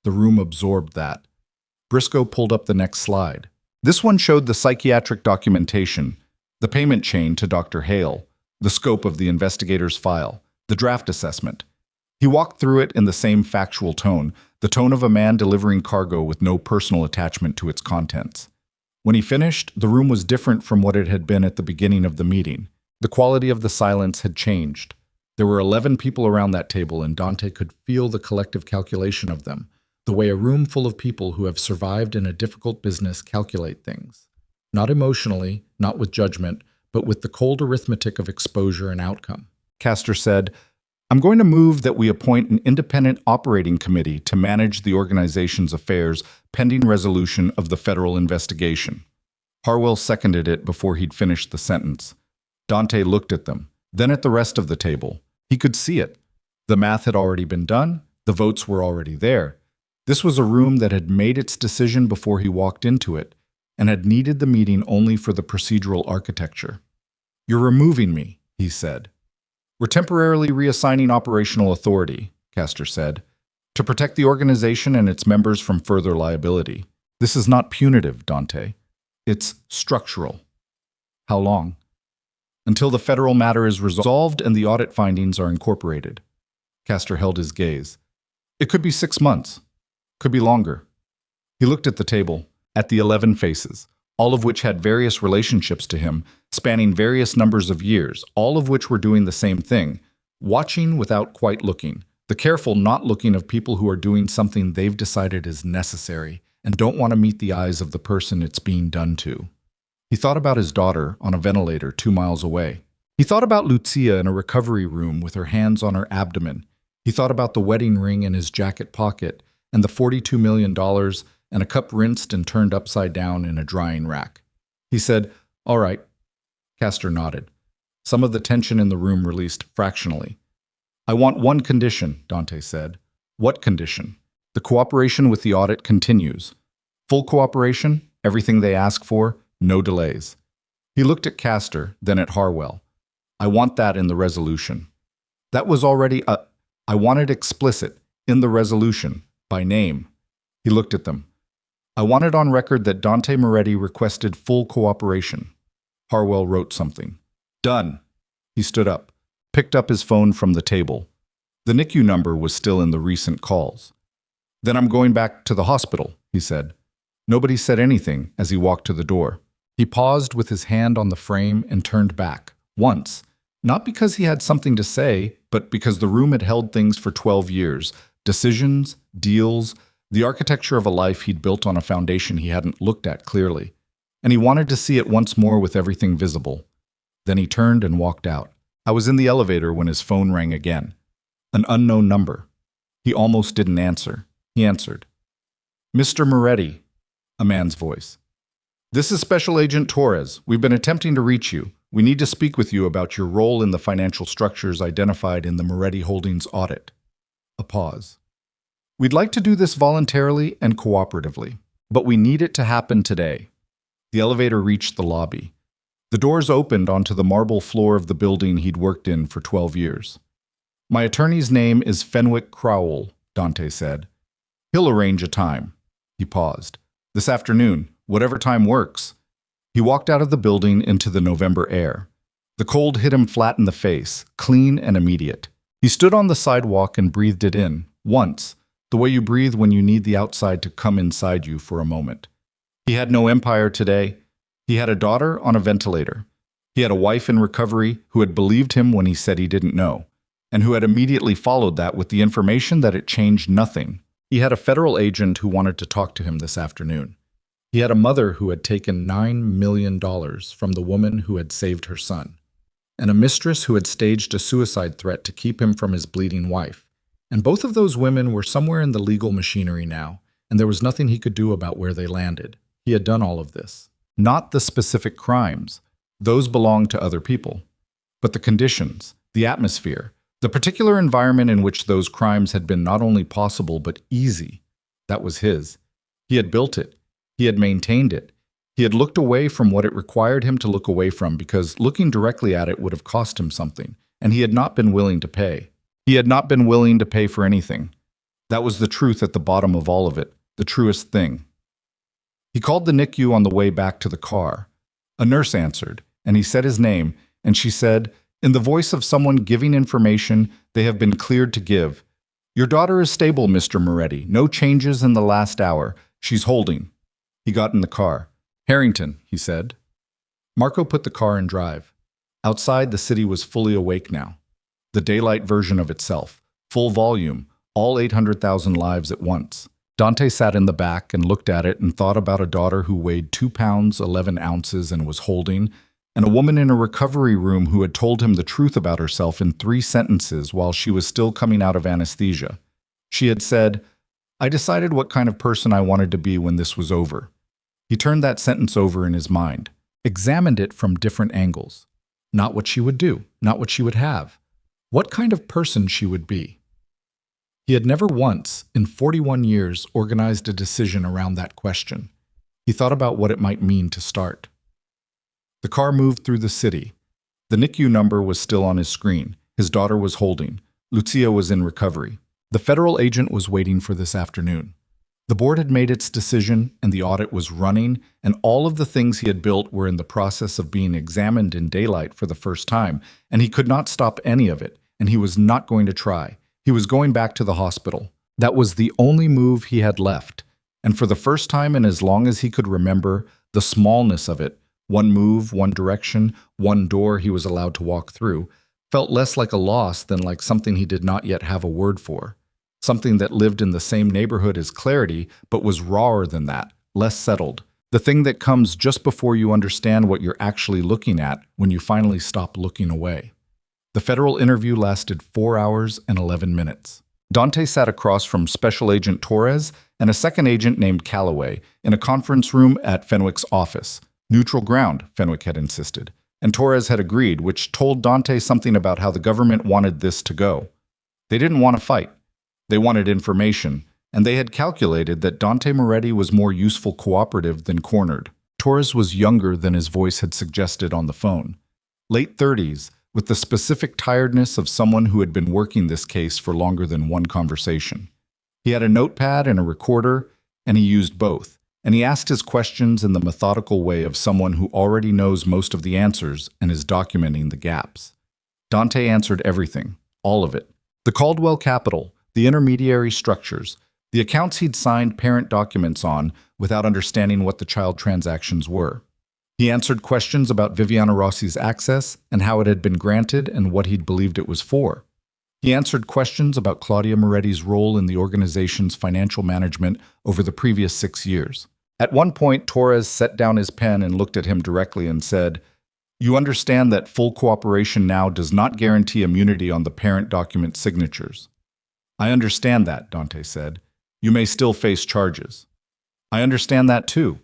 The room absorbed that. Briscoe pulled up the next slide. This one showed the psychiatric documentation, the payment chain to Dr. Hale, the scope of the investigator's file, the draft assessment. He walked through it in the same factual tone, the tone of a man delivering cargo with no personal attachment to its contents. When he finished, the room was different from what it had been at the beginning of the meeting. The quality of the silence had changed. There were 11 people around that table, and Dante could feel the collective calculation of them, the way a room full of people who have survived in a difficult business calculate things. Not emotionally, not with judgment, but with the cold arithmetic of exposure and outcome. Castor said, I'm going to move that we appoint an independent operating committee to manage the organization's affairs pending resolution of the federal investigation. Harwell seconded it before he'd finished the sentence. Dante looked at them, then at the rest of the table. He could see it. The math had already been done. The votes were already there. This was a room that had made its decision before he walked into it, and had needed the meeting only for the procedural architecture. You're removing me, he said. We're temporarily reassigning operational authority, Castor said, to protect the organization and its members from further liability. This is not punitive, Dante. It's structural. How long? Until the federal matter is resolved and the audit findings are incorporated. Castor held his gaze. It could be 6 months. Could be longer. He looked at the table, at the 11 faces, all of which had various relationships to him, spanning various numbers of years, all of which were doing the same thing, watching without quite looking, the careful not looking of people who are doing something they've decided is necessary and don't want to meet the eyes of the person it's being done to. He thought about his daughter on a ventilator 2 miles away. He thought about Lucia in a recovery room with her hands on her abdomen. He thought about the wedding ring in his jacket pocket and the $42 million and a cup rinsed and turned upside down in a drying rack. He said, All right. Castor nodded. Some of the tension in the room released fractionally. I want one condition, Dante said. What condition? The cooperation with the audit continues. Full cooperation, everything they ask for, no delays. He looked at Castor, then at Harwell. I want that in the resolution. That was already I want it explicit, in the resolution, by name. He looked at them. I want it on record that Dante Moretti requested full cooperation. Harwell wrote something. Done. He stood up, picked up his phone from the table. The NICU number was still in the recent calls. Then I'm going back to the hospital, he said. Nobody said anything as he walked to the door. He paused with his hand on the frame and turned back, once, not because he had something to say, but because the room had held things for 12 years, decisions, deals, the architecture of a life he'd built on a foundation he hadn't looked at clearly. And he wanted to see it once more with everything visible. Then he turned and walked out. I was in the elevator when his phone rang again. An unknown number. He almost didn't answer. He answered. Mr. Moretti, a man's voice. This is Special Agent Torres. We've been attempting to reach you. We need to speak with you about your role in the financial structures identified in the Moretti Holdings audit. A pause. We'd like to do this voluntarily and cooperatively, but we need it to happen today. The elevator reached the lobby. The doors opened onto the marble floor of the building he'd worked in for 12 years. My attorney's name is Fenwick Crowell, Dante said. He'll arrange a time. He paused. This afternoon, whatever time works. He walked out of the building into the November air. The cold hit him flat in the face, clean and immediate. He stood on the sidewalk and breathed it in, once, the way you breathe when you need the outside to come inside you for a moment. He had no empire today. He had a daughter on a ventilator. He had a wife in recovery who had believed him when he said he didn't know, and who had immediately followed that with the information that it changed nothing. He had a federal agent who wanted to talk to him this afternoon. He had a mother who had taken $9 million from the woman who had saved her son, and a mistress who had staged a suicide threat to keep him from his bleeding wife. And both of those women were somewhere in the legal machinery now, and there was nothing he could do about where they landed. He had done all of this. Not the specific crimes. Those belonged to other people. But the conditions, the atmosphere, the particular environment in which those crimes had been not only possible but easy, that was his. He had built it. He had maintained it. He had looked away from what it required him to look away from because looking directly at it would have cost him something, and he had not been willing to pay. He had not been willing to pay for anything. That was the truth at the bottom of all of it, the truest thing. He called the NICU on the way back to the car. A nurse answered, and he said his name, and she said, in the voice of someone giving information they have been cleared to give, Your daughter is stable, Mr. Moretti. No changes in the last hour. She's holding. He got in the car. Harrington, he said. Marco put the car in drive. Outside, the city was fully awake now. The daylight version of itself, full volume, all 800,000 lives at once. Dante sat in the back and looked at it and thought about a daughter who weighed 2 pounds, 11 ounces and was holding, and a woman in a recovery room who had told him the truth about herself in 3 sentences while she was still coming out of anesthesia. She had said, I decided what kind of person I wanted to be when this was over. He turned that sentence over in his mind, examined it from different angles. Not what she would do, not what she would have. What kind of person she would be. He had never once, in 41 years, organized a decision around that question. He thought about what it might mean to start. The car moved through the city. The NICU number was still on his screen. His daughter was holding. Lucia was in recovery. The federal agent was waiting for this afternoon. The board had made its decision, and the audit was running, and all of the things he had built were in the process of being examined in daylight for the first time, and he could not stop any of it, and he was not going to try. He was going back to the hospital. That was the only move he had left, and for the first time in as long as he could remember, the smallness of it, one move, one direction, one door he was allowed to walk through, felt less like a loss than like something he did not yet have a word for. Something that lived in the same neighborhood as clarity, but was rawer than that, less settled. The thing that comes just before you understand what you're actually looking at when you finally stop looking away. The federal interview lasted 4 hours and 11 minutes. Dante sat across from Special Agent Torres and a second agent named Calloway in a conference room at Fenwick's office. Neutral ground, Fenwick had insisted, and Torres had agreed, which told Dante something about how the government wanted this to go. They didn't want to fight. They wanted information, and they had calculated that Dante Moretti was more useful cooperative than cornered. Torres was younger than his voice had suggested on the phone. Late 30s, with the specific tiredness of someone who had been working this case for longer than one conversation. He had a notepad and a recorder, and he used both, and he asked his questions in the methodical way of someone who already knows most of the answers and is documenting the gaps. Dante answered everything, all of it. The Caldwell Capital, the intermediary structures, The accounts he'd signed parent documents on without understanding what the child transactions were. He answered questions about Viviana Rossi's access and how it had been granted and what he'd believed it was for. He answered questions about Claudia Moretti's role in the organization's financial management over the previous 6 years. At one point, Torres set down his pen and looked at him directly and said, "You understand that full cooperation now does not guarantee immunity on the parent document signatures." "I understand that," Dante said. "You may still face charges." "I understand that too."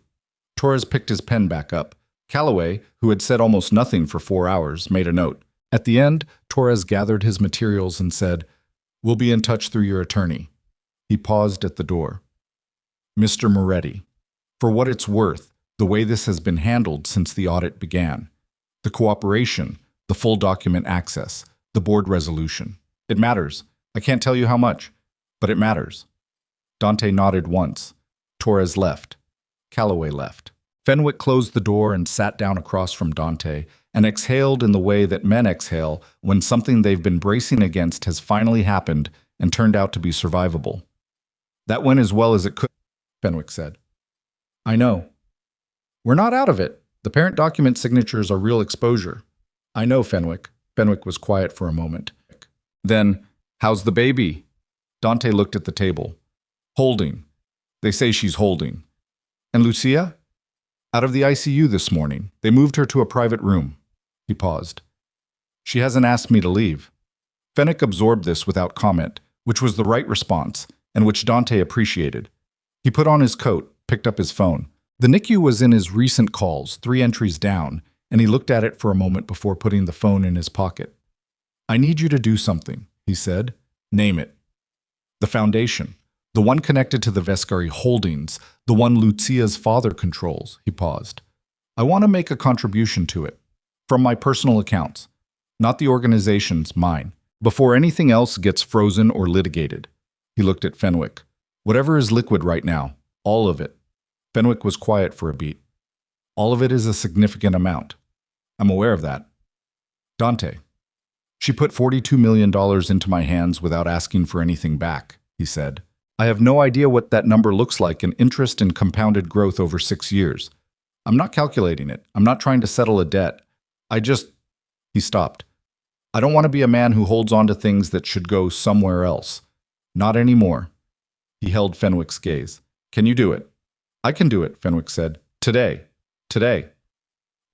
Torres picked his pen back up. Calloway, who had said almost nothing for 4 hours, made a note. At the end, Torres gathered his materials and said, "We'll be in touch through your attorney." He paused at the door. "Mr. Moretti, for what it's worth, the way this has been handled since the audit began, the cooperation, the full document access, the board resolution, it matters. I can't tell you how much, but it matters." Dante nodded once. Torres left. Calloway left. Fenwick closed the door and sat down across from Dante and exhaled in the way that men exhale when something they've been bracing against has finally happened and turned out to be survivable. "That went as well as it could," Fenwick said. "I know. We're not out of it. The parent document signatures are real exposure." "I know, Fenwick." Fenwick was quiet for a moment. "Then, how's the baby?" Dante looked at the table. "Holding. They say she's holding." "And Lucia?" "Out of the ICU this morning. They moved her to a private room." He paused. "She hasn't asked me to leave." Fenwick absorbed this without comment, which was the right response, and which Dante appreciated. He put on his coat, picked up his phone. The NICU was in his recent calls, 3 entries down, and he looked at it for a moment before putting the phone in his pocket. "I need you to do something," he said. "Name it." "The foundation. The one connected to the Vescari holdings, the one Lucia's father controls." He paused. "I want to make a contribution to it. From my personal accounts. Not the organization's, mine. Before anything else gets frozen or litigated." He looked at Fenwick. "Whatever is liquid right now, all of it." Fenwick was quiet for a beat. "All of it is a significant amount." "I'm aware of that." "Dante, she put $42 million into my hands without asking for anything back," he said. "I have no idea what that number looks like in interest and compounded growth over 6 years. I'm not calculating it. I'm not trying to settle a debt. I just—" He stopped. "I don't want to be a man who holds on to things that should go somewhere else. Not anymore." He held Fenwick's gaze. "Can you do it?" "I can do it," Fenwick said. "Today. Today."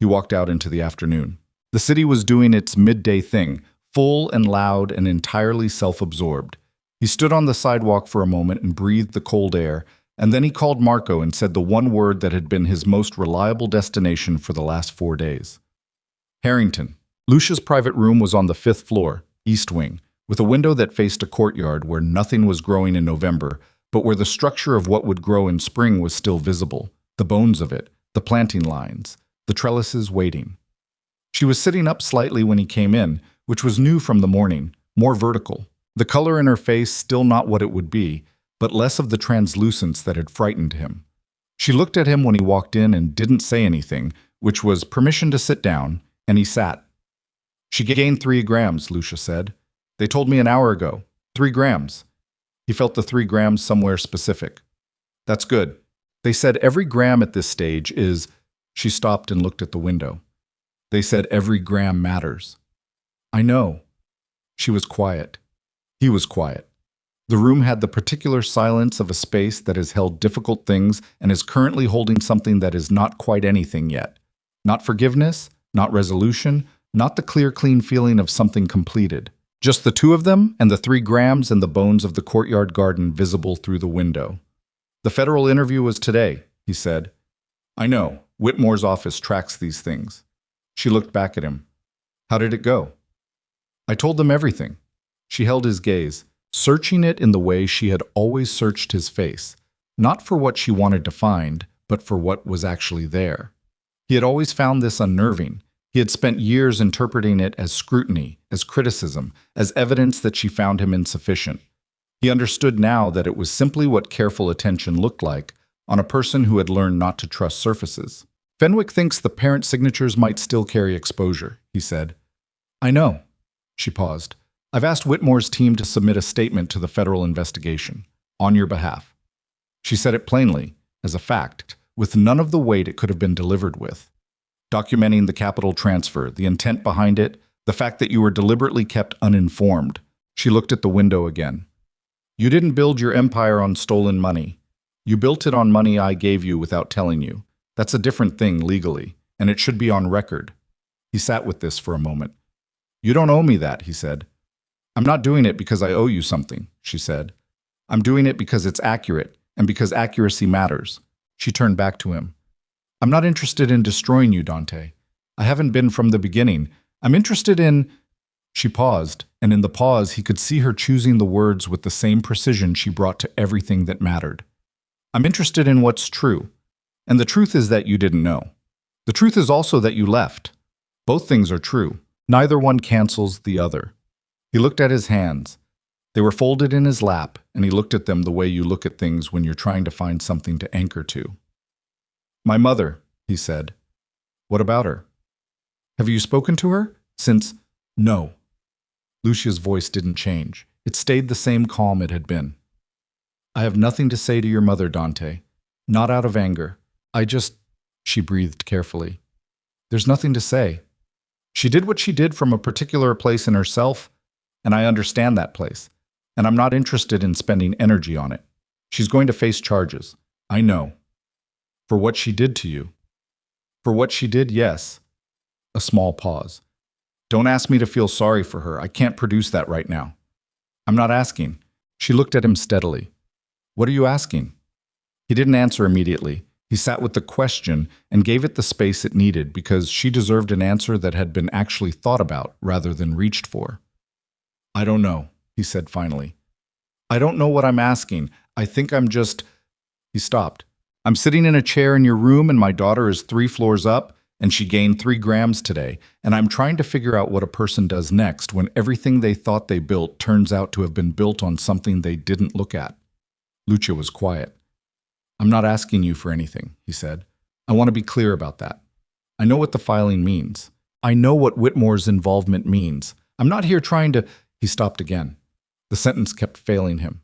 He walked out into the afternoon. The city was doing its midday thing, full and loud and entirely self-absorbed. He stood on the sidewalk for a moment and breathed the cold air, and then he called Marco and said the one word that had been his most reliable destination for the last 4 days. Harrington. Lucia's private room was on the 5th floor, east wing, with a window that faced a courtyard where nothing was growing in November, but where the structure of what would grow in spring was still visible, the bones of it, the planting lines, the trellises waiting. She was sitting up slightly when he came in, which was new from the morning, more vertical. The color in her face still not what it would be, but less of the translucence that had frightened him. She looked at him when he walked in and didn't say anything, which was permission to sit down, and he sat. "She gained 3 grams, Lucia said. They told me an hour ago. 3 grams. He felt the 3 grams somewhere specific. "That's good. They said every gram at this stage is—" She stopped and looked at the window. "They said every gram matters." "I know." She was quiet. He was quiet. The room had the particular silence of a space that has held difficult things and is currently holding something that is not quite anything yet. Not forgiveness, not resolution, not the clear, clean feeling of something completed. Just the 2 of them and the 3 grams and the bones of the courtyard garden visible through the window. "The federal interview was today," he said. "I know. Whitmore's office tracks these things." She looked back at him. "How did it go?" "I told them everything." She held his gaze, searching it in the way she had always searched his face, not for what she wanted to find, but for what was actually there. He had always found this unnerving. He had spent years interpreting it as scrutiny, as criticism, as evidence that she found him insufficient. He understood now that it was simply what careful attention looked like on a person who had learned not to trust surfaces. "Fenwick thinks the parent signatures might still carry exposure," he said. "I know." She paused. "I've asked Whitmore's team to submit a statement to the federal investigation. on your behalf. She said it plainly, as a fact, with none of the weight it could have been delivered with. Documenting the capital transfer, the intent behind it, the fact that you were deliberately kept uninformed. She looked at the window again. You didn't build your empire on stolen money. You built it on money I gave you without telling you. That's a different thing legally, and it should be on record. He sat with this for a moment. You don't owe me that, he said. I'm not doing it because I owe you something, she said. I'm doing it because it's accurate, and because accuracy matters. She turned back to him. I'm not interested in destroying you, Dante. I haven't been from the beginning. I'm interested in... She paused, and in the pause he could see her choosing the words with the same precision she brought to everything that mattered. I'm interested in what's true. And the truth is that you didn't know. The truth is also that you left. Both things are true. Neither one cancels the other. He looked at his hands. They were folded in his lap, and he looked at them the way you look at things when you're trying to find something to anchor to. My mother, he said. What about her? Have you spoken to her? Since... No. Lucia's voice didn't change. It stayed the same calm it had been. I have nothing to say to your mother, Dante. Not out of anger. I just... She breathed carefully. There's nothing to say. She did what she did from a particular place in herself, and I understand that place, and I'm not interested in spending energy on it. She's going to face charges. I know. For what she did to you. For what she did, yes. A small pause. Don't ask me to feel sorry for her. I can't produce that right now. I'm not asking. She looked at him steadily. What are you asking? He didn't answer immediately. He sat with the question and gave it the space it needed because she deserved an answer that had been actually thought about rather than reached for. I don't know, he said finally. I don't know what I'm asking. I think I'm just... He stopped. I'm sitting in a chair in your room and my daughter is 3 floors up and she gained 3 grams today, and I'm trying to figure out what a person does next when everything they thought they built turns out to have been built on something they didn't look at. Lucia was quiet. I'm not asking you for anything, he said. I want to be clear about that. I know what the filing means. I know what Whitmore's involvement means. I'm not here trying to... He stopped again. The sentence kept failing him.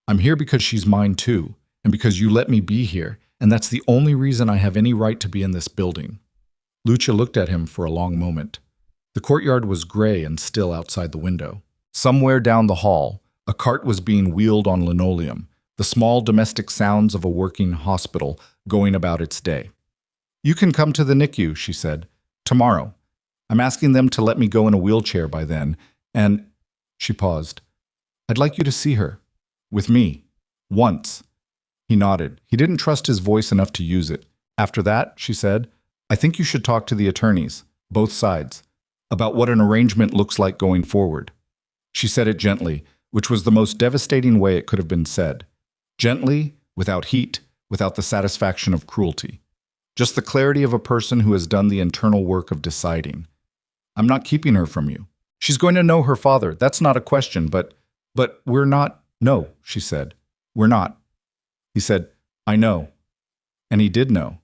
I'm here because she's mine too, and because you let me be here, and that's the only reason I have any right to be in this building. Lucia looked at him for a long moment. The courtyard was gray and still outside the window. Somewhere down the hall, a cart was being wheeled on linoleum, the small domestic sounds of a working hospital going about its day. You can come to the NICU, she said. Tomorrow. I'm asking them to let me go in a wheelchair by then, and... She paused. I'd like you to see her. With me. Once. He nodded. He didn't trust his voice enough to use it. After that, she said, I think you should talk to the attorneys, both sides, about what an arrangement looks like going forward. She said it gently, which was the most devastating way it could have been said. Gently, without heat, without the satisfaction of cruelty. Just the clarity of a person who has done the internal work of deciding. I'm not keeping her from you. She's going to know her father. That's not a question, but we're not... No, she said. We're not. He said, I know. And he did know.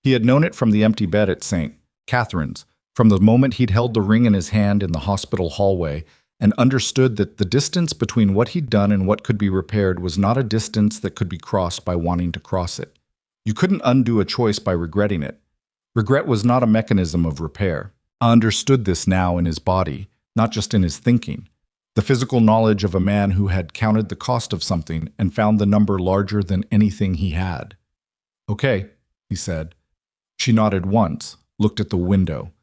He had known it from the empty bed at St. Catherine's, from the moment he'd held the ring in his hand in the hospital hallway, and understood that the distance between what he'd done and what could be repaired was not a distance that could be crossed by wanting to cross it. You couldn't undo a choice by regretting it. Regret was not a mechanism of repair. I understood this now in his body, not just in his thinking. The physical knowledge of a man who had counted the cost of something and found the number larger than anything he had. Okay, he said. She nodded once, looked at the window.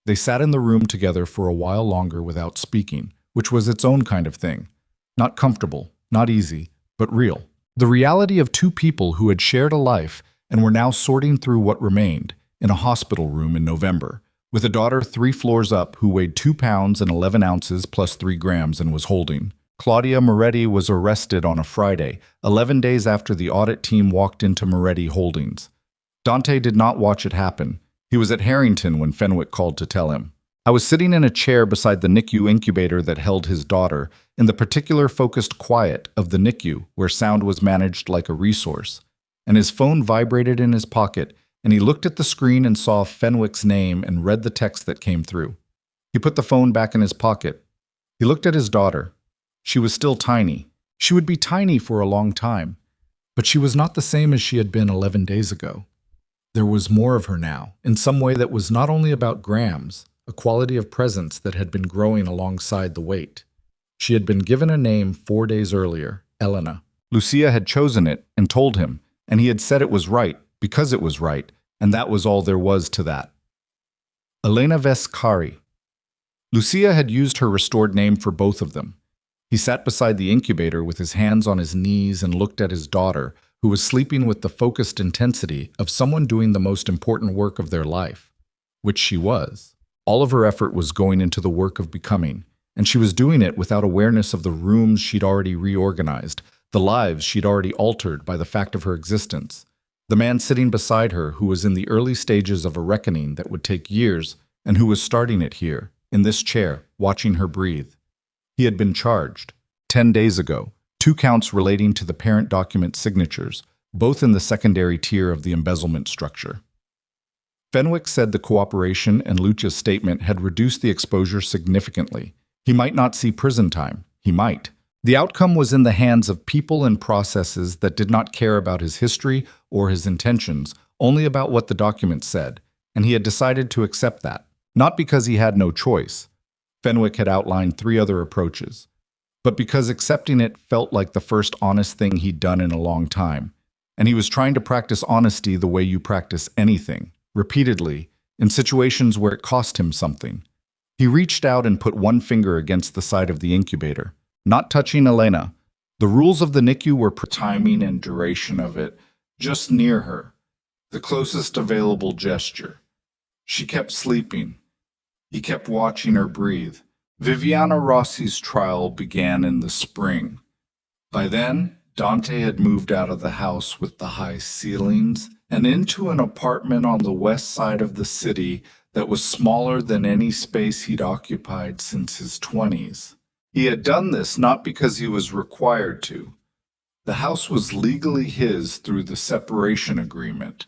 They sat in the room together for a while longer without speaking, which was its own kind of thing. Not comfortable, not easy, but real. The reality of 2 people who had shared a life and were now sorting through what remained in a hospital room in November, with a daughter 3 floors up who weighed 2 pounds and 11 ounces plus 3 grams and was holding. Claudia Moretti was arrested on a Friday, 11 days after the audit team walked into Moretti Holdings. Dante did not watch it happen. He was at Harrington when Fenwick called to tell him. I was sitting in a chair beside the NICU incubator that held his daughter, in the particular focused quiet of the NICU where sound was managed like a resource. And his phone vibrated in his pocket, and he looked at the screen and saw Fenwick's name and read the text that came through. He put the phone back in his pocket. He looked at his daughter. She was still tiny, She would be tiny for a long time, but she was not the same as she had been 11 days ago. There was more of her now, in some way that was not only about grams, a quality of presence that had been growing alongside the weight. She had been given a name 4 days earlier, Elena. Lucia had chosen it and told him, and he had said it was right because it was right, and that was all there was to that. Elena Vescari. Lucia had used her restored name for both of them. He sat beside the incubator with his hands on his knees and looked at his daughter, who was sleeping with the focused intensity of someone doing the most important work of their life, which she was. All of her effort was going into the work of becoming, and she was doing it without awareness of the rooms she'd already reorganized, the lives she'd already altered by the fact of her existence. The man sitting beside her, who was in the early stages of a reckoning that would take years, and who was starting it here, in this chair, watching her breathe. He had been charged 10 days ago, 2 counts relating to the parent document signatures, both in the secondary tier of the embezzlement structure. Fenwick said the cooperation and Lucia's statement had reduced the exposure significantly. He might not see prison time. He might. The outcome was in the hands of people and processes that did not care about his history or his intentions, only about what the document said, and he had decided to accept that, not because he had no choice. Fenwick had outlined 3 other approaches, but because accepting it felt like the first honest thing he'd done in a long time, and he was trying to practice honesty the way you practice anything, repeatedly, in situations where it cost him something. He reached out and put one finger against the side of the incubator, not touching Elena. The rules of the NICU were timing and duration of it, just near her, the closest available gesture. She kept sleeping. He kept watching her breathe. Viviana Rossi's trial began in the spring. By then, Dante had moved out of the house with the high ceilings and into an apartment on the west side of the city that was smaller than any space he'd occupied since his 20s. He had done this not because he was required to. The house was legally his through the separation agreement,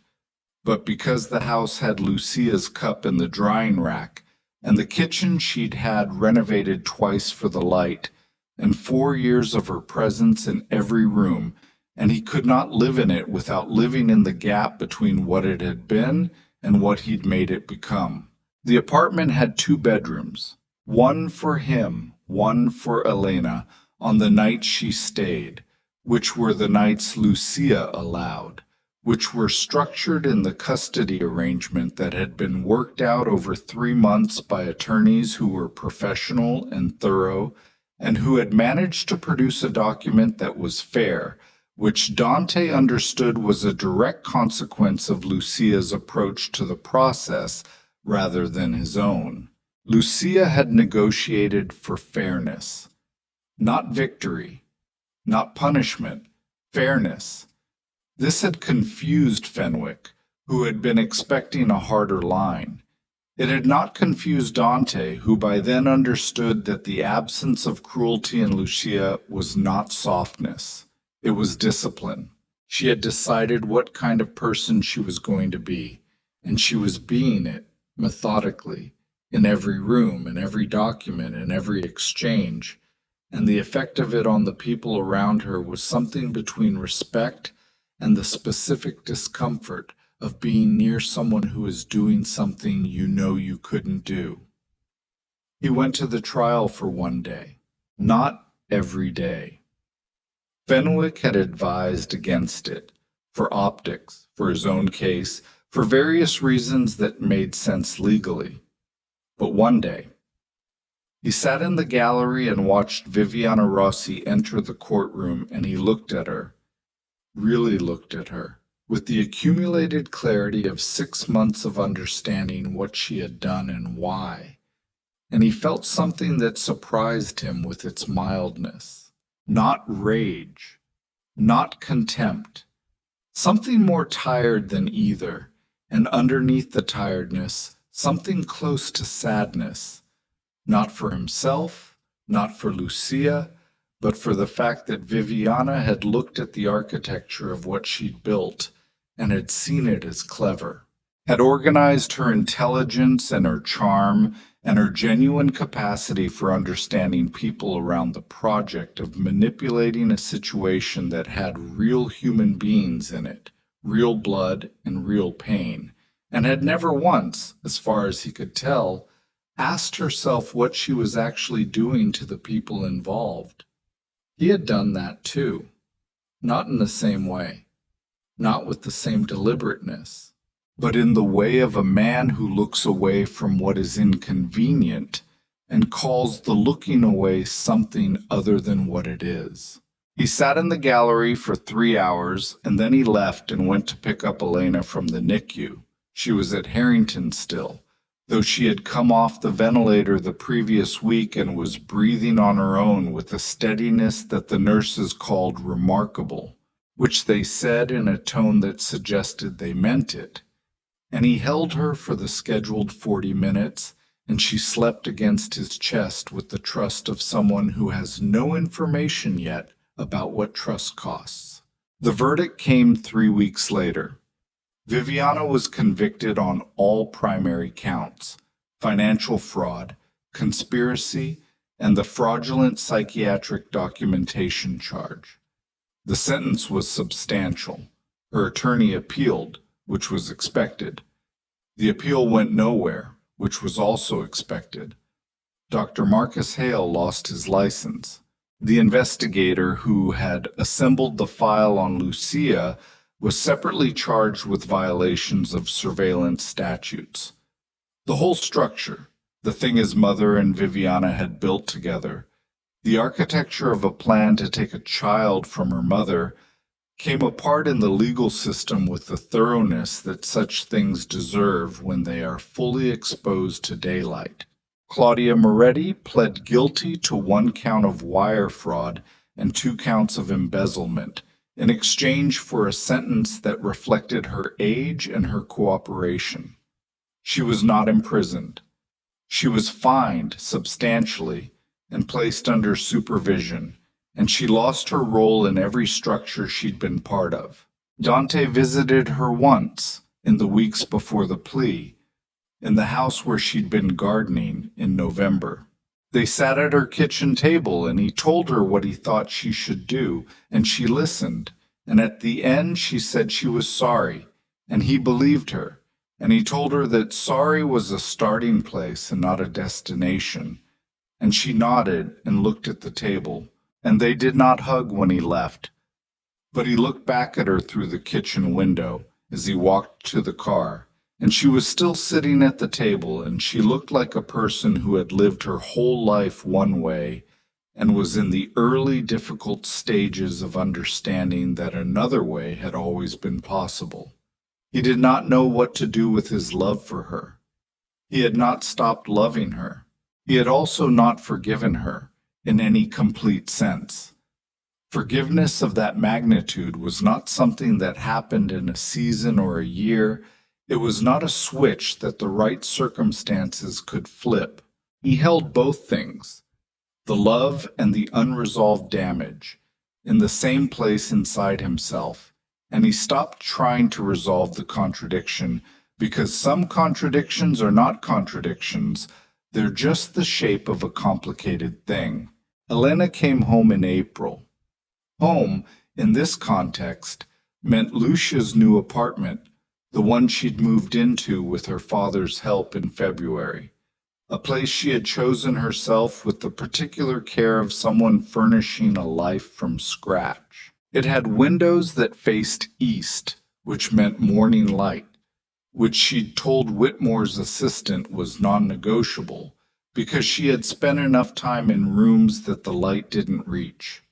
but because the house had Lucia's cup in the drying rack, and the kitchen she'd had renovated twice for the light, and 4 years of her presence in every room, and he could not live in it without living in the gap between what it had been and what he'd made it become. The apartment had 2 bedrooms, one for him, one for Elena, on the nights she stayed, which were the nights Lucia allowed, which were structured in the custody arrangement that had been worked out over 3 months by attorneys who were professional and thorough, and who had managed to produce a document that was fair, which Dante understood was a direct consequence of Lucia's approach to the process rather than his own. Lucia had negotiated for fairness, not victory, not punishment, fairness. This had confused Fenwick, who had been expecting a harder line. It had not confused Dante, who by then understood that the absence of cruelty in Lucia was not softness. It was discipline. She had decided what kind of person she was going to be, and she was being it, methodically, in every room, in every document, in every exchange, and the effect of it on the people around her was something between respect and the specific discomfort of being near someone who is doing something you know you couldn't do. He went to the trial for 1 day, not every day. Fenwick had advised against it, for optics, for his own case, for various reasons that made sense legally. But 1 day, he sat in the gallery and watched Viviana Rossi enter the courtroom, and he looked at her, really looked at her, with the accumulated clarity of 6 months of understanding what she had done and why, and he felt something that surprised him with its mildness. Not rage, not contempt, something more tired than either, and underneath the tiredness, something close to sadness, not for himself, not for Lucia, but for the fact that Viviana had looked at the architecture of what she'd built and had seen it as clever, had organized her intelligence and her charm and her genuine capacity for understanding people around the project of manipulating a situation that had real human beings in it, real blood and real pain, and had never once, as far as he could tell, asked herself what she was actually doing to the people involved. He had done that too, not in the same way, not with the same deliberateness, but in the way of a man who looks away from what is inconvenient and calls the looking away something other than what it is. He sat in the gallery for 3 hours, and then he left and went to pick up Elena from the NICU. She was at Harrington still, though she had come off the ventilator the previous week and was breathing on her own with a steadiness that the nurses called remarkable, which they said in a tone that suggested they meant it. And he held her for the scheduled 40 minutes, and she slept against his chest with the trust of someone who has no information yet about what trust costs. The verdict came 3 weeks later. Viviana was convicted on all primary counts: financial fraud, conspiracy, and the fraudulent psychiatric documentation charge. The sentence was substantial. Her attorney appealed, which was expected. The appeal went nowhere, which was also expected. Dr. Marcus Hale lost his license. The investigator who had assembled the file on Lucia was separately charged with violations of surveillance statutes. The whole structure, the thing his mother and Viviana had built together, the architecture of a plan to take a child from her mother, came apart in the legal system with the thoroughness that such things deserve when they are fully exposed to daylight. Claudia Moretti pled guilty to 1 count of wire fraud and 2 counts of embezzlement, in exchange for a sentence that reflected her age and her cooperation. She was not imprisoned. She was fined substantially and placed under supervision, and she lost her role in every structure she'd been part of. Dante visited her once, in the weeks before the plea, in the house where she'd been gardening in November. They sat at her kitchen table, and he told her what he thought she should do, and she listened, and at the end she said she was sorry, and he believed her, and he told her that sorry was a starting place and not a destination, and she nodded and looked at the table, and they did not hug when he left, but he looked back at her through the kitchen window as he walked to the car, and she was still sitting at the table, and she looked like a person who had lived her whole life one way and was in the early difficult stages of understanding that another way had always been possible. He did not know what to do with his love for her. He had not stopped loving her. He had also not forgiven her in any complete sense. Forgiveness of that magnitude was not something that happened in a season or a year. It was not a switch that the right circumstances could flip. He held both things, the love and the unresolved damage, in the same place inside himself, and he stopped trying to resolve the contradiction, because some contradictions are not contradictions, they're just the shape of a complicated thing. Elena came home in April. Home, in this context, meant Lucia's new apartment, the one she'd moved into with her father's help in February, a place she had chosen herself with the particular care of someone furnishing a life from scratch. It had windows that faced east, which meant morning light, which she'd told Whitmore's assistant was non-negotiable, because she had spent enough time in rooms that the light didn't reach.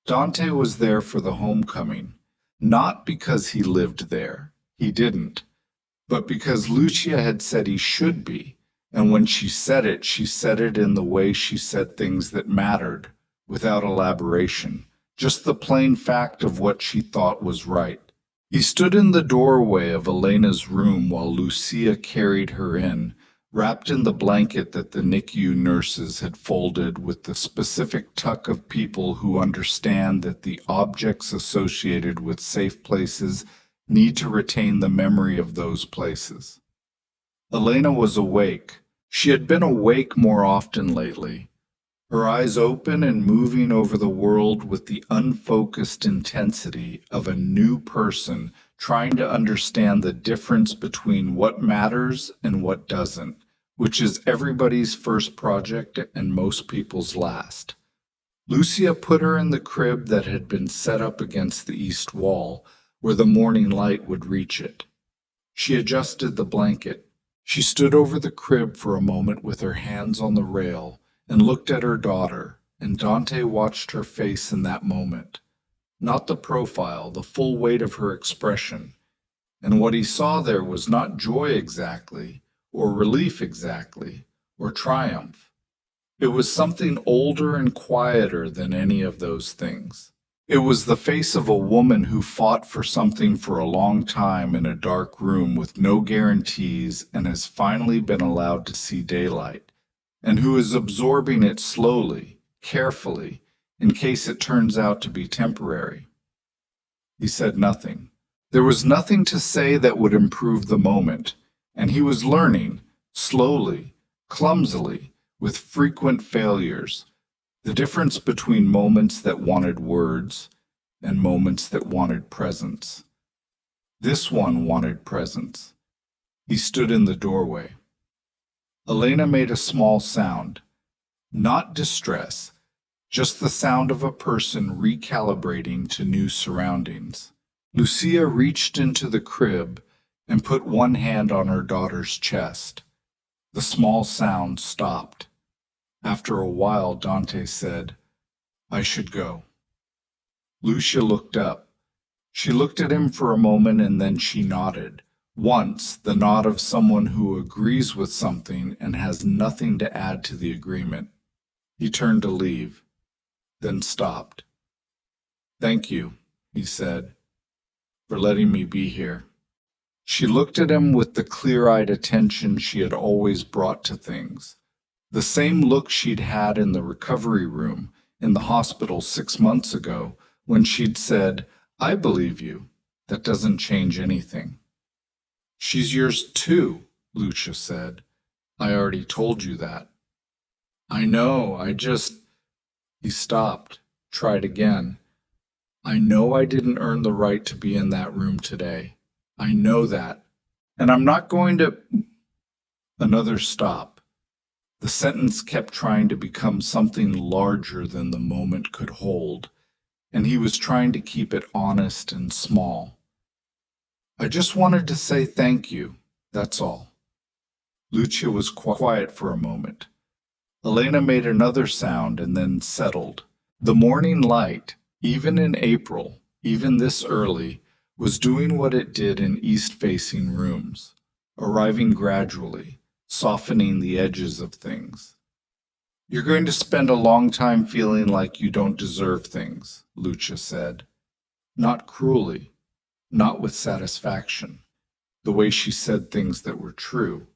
Dante was there for the homecoming, not because he lived there. He didn't, but because Lucia had said he should be, and when she said it in the way she said things that mattered, without elaboration, just the plain fact of what she thought was right. He stood in the doorway of Elena's room while Lucia carried her in, wrapped in the blanket that the NICU nurses had folded with the specific tuck of people who understand that the objects associated with safe places need to retain the memory of those places. Elena was awake, She had been awake more often lately, her eyes open and moving over the world with the unfocused intensity of a new person trying to understand the difference between what matters and what doesn't, which is everybody's first project and most people's last. Lucia put her in the crib that had been set up against the east wall, where the morning light would reach it. She adjusted the blanket. She stood over the crib for a moment with her hands on the rail and looked at her daughter, and Dante watched her face in that moment. Not the profile, the full weight of her expression. And what he saw there was not joy exactly, or relief exactly, or triumph. It was something older and quieter than any of those things. It was the face of a woman who fought for something for a long time in a dark room with no guarantees and has finally been allowed to see daylight, and who is absorbing it slowly, carefully, in case it turns out to be temporary. He said nothing. There was nothing to say that would improve the moment, and he was learning, slowly, clumsily, with frequent failures, the difference between moments that wanted words and moments that wanted presence. This one wanted presence. He stood in the doorway. Elena made a small sound, not distress, just the sound of a person recalibrating to new surroundings. Lucia reached into the crib and put one hand on her daughter's chest. The small sound stopped. After a while, Dante said, "I should go." Lucia looked up. She looked at him for a moment and then she nodded. Once, the nod of someone who agrees with something and has nothing to add to the agreement. He turned to leave, then stopped. "Thank you," he said, "for letting me be here." She looked at him with the clear-eyed attention she had always brought to things. The same look she'd had in the recovery room in the hospital 6 months ago when she'd said, "I believe you. That doesn't change anything." "She's yours too," Lucia said. "I already told you that." "I know, He stopped, tried again. "I know I didn't earn the right to be in that room today. I know that. And I'm not going to—" Another stop. The sentence kept trying to become something larger than the moment could hold, and he was trying to keep it honest and small. "I just wanted to say thank you, that's all." Lucia was quiet for a moment. Elena made another sound and then settled. The morning light, even in April, even this early, was doing what it did in east-facing rooms, arriving gradually, softening the edges of things. "You're going to spend a long time feeling like you don't deserve things," Lucia said. Not cruelly, not with satisfaction, the way she said things that were true.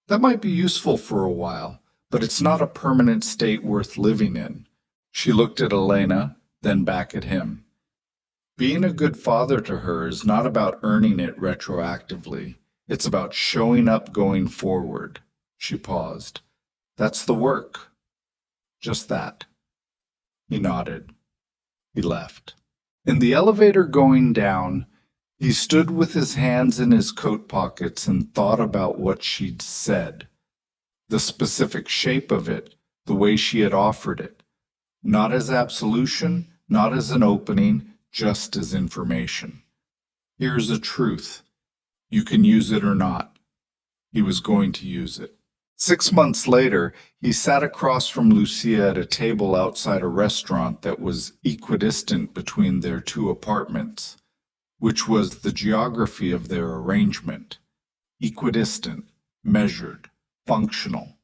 "That might be useful for a while, but it's not a permanent state worth living in." She looked at Elena, then back at him. "Being a good father to her is not about earning it retroactively. It's about showing up going forward." She paused. "That's the work. Just that." He nodded. He left. In the elevator going down, he stood with his hands in his coat pockets and thought about what she'd said. The specific shape of it, the way she had offered it. Not as absolution, not as an opening, just as information. Here's a truth. You can use it or not. He was going to use it. 6 months later, he sat across from Lucia at a table outside a restaurant that was equidistant between their two apartments, which was the geography of their arrangement. Equidistant, measured, functional.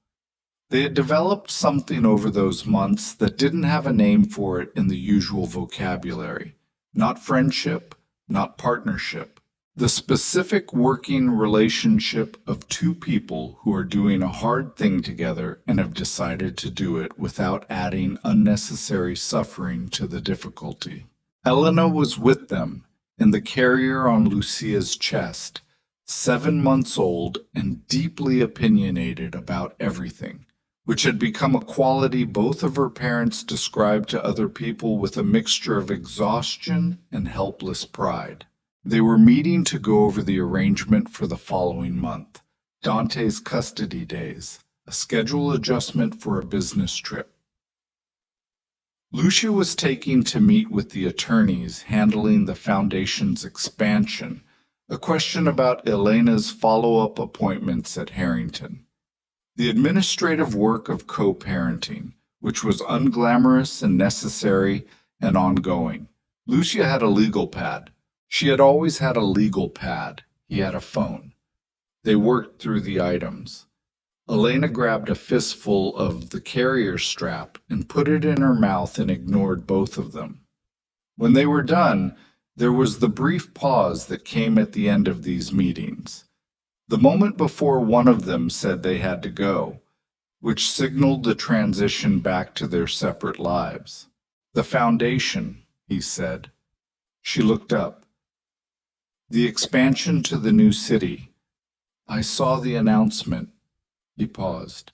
They had developed something over those months that didn't have a name for it in the usual vocabulary. Not friendship, not partnership. The specific working relationship of two people who are doing a hard thing together and have decided to do it without adding unnecessary suffering to the difficulty. Elena was with them, in the carrier on Lucia's chest, 7 months old and deeply opinionated about everything, which had become a quality both of her parents described to other people with a mixture of exhaustion and helpless pride. They were meeting to go over the arrangement for the following month, Dante's custody days, a schedule adjustment for a business trip. Lucia was taking to meet with the attorneys handling the Foundation's expansion, a question about Elena's follow-up appointments at Harrington. The administrative work of co-parenting, which was unglamorous and necessary and ongoing. Lucia had a legal pad. She had always had a legal pad. He had a phone. They worked through the items. Elena grabbed a fistful of the carrier strap and put it in her mouth and ignored both of them. When they were done, there was the brief pause that came at the end of these meetings, the moment before one of them said they had to go, which signaled the transition back to their separate lives. "The Foundation," he said. She looked up. "The expansion to the new city. I saw the announcement." He paused.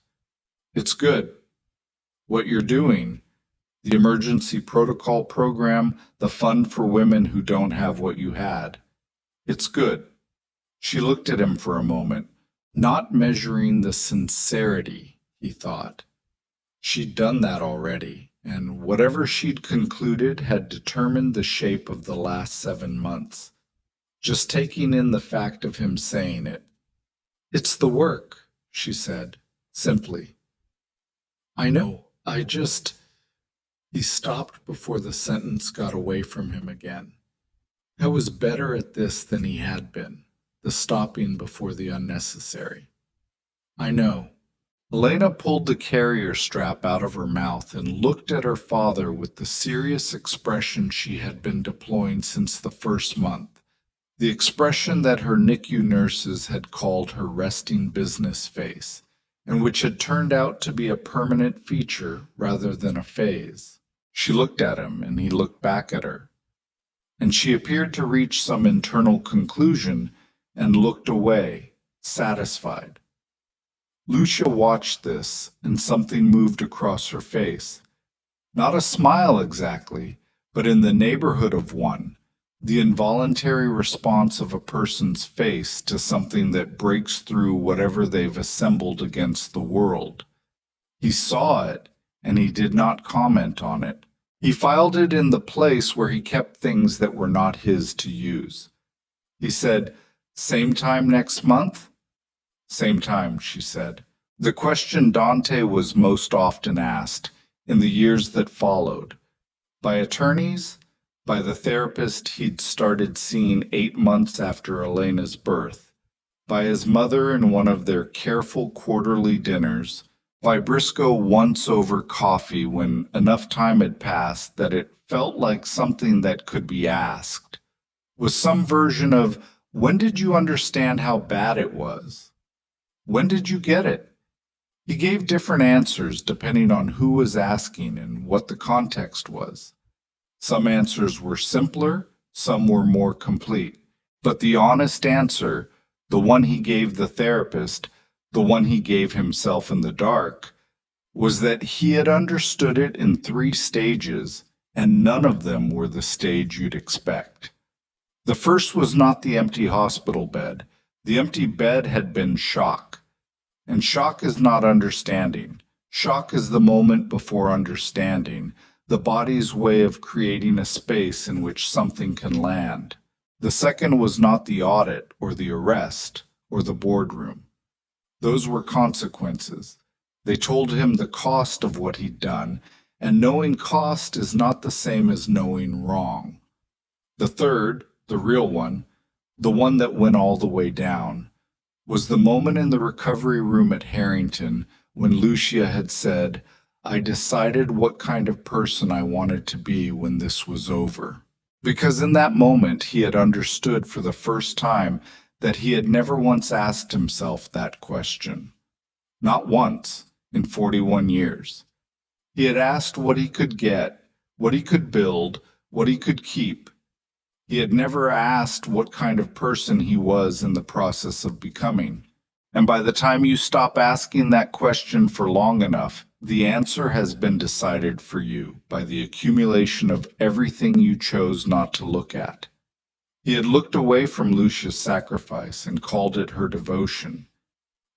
"It's good. What you're doing, the emergency protocol program, the fund for women who don't have what you had. It's good." She looked at him for a moment, not measuring the sincerity, he thought. She'd done that already, and whatever she'd concluded had determined the shape of the last 7 months. Just taking in the fact of him saying it. "It's the work," she said, simply. "I know, I just—" He stopped before the sentence got away from him again. I was better at this than he had been, the stopping before the unnecessary. "I know." Elena pulled the carrier strap out of her mouth and looked at her father with the serious expression she had been deploying since the first month. The expression that her NICU nurses had called her resting business face, and which had turned out to be a permanent feature rather than a phase. She looked at him, and he looked back at her. And she appeared to reach some internal conclusion and looked away, satisfied. Lucia watched this, and something moved across her face. Not a smile exactly, but in the neighborhood of one. The involuntary response of a person's face to something that breaks through whatever they've assembled against the world. He saw it, and he did not comment on it. He filed it in the place where he kept things that were not his to use. He said, "Same time next month?" "Same time," she said. The question Dante was most often asked, in the years that followed. By attorneys? By the therapist he'd started seeing 8 months after Elena's birth, by his mother in one of their careful quarterly dinners, by Briscoe once over coffee when enough time had passed that it felt like something that could be asked, was some version of, "When did you understand how bad it was? When did you get it?" He gave different answers depending on who was asking and what the context was. Some answers were simpler, some were more complete. But the honest answer, the one he gave the therapist, the one he gave himself in the dark, was that he had understood it in 3 stages, and none of them were the stage you'd expect. The first was not the empty hospital bed. The empty bed had been shock. And shock is not understanding. Shock is the moment before understanding, the body's way of creating a space in which something can land. The second was not the audit or the arrest or the boardroom. Those were consequences. They told him the cost of what he'd done, and knowing cost is not the same as knowing wrong. The third, the real one, the one that went all the way down, was the moment in the recovery room at Harrington when Lucia had said, "I decided what kind of person I wanted to be when this was over." Because in that moment he had understood for the first time that he had never once asked himself that question. Not once in 41 years. He had asked what he could get, what he could build, what he could keep. He had never asked what kind of person he was in the process of becoming. And by the time you stop asking that question for long enough, the answer has been decided for you by the accumulation of everything you chose not to look at. He had looked away from Lucia's sacrifice and called it her devotion.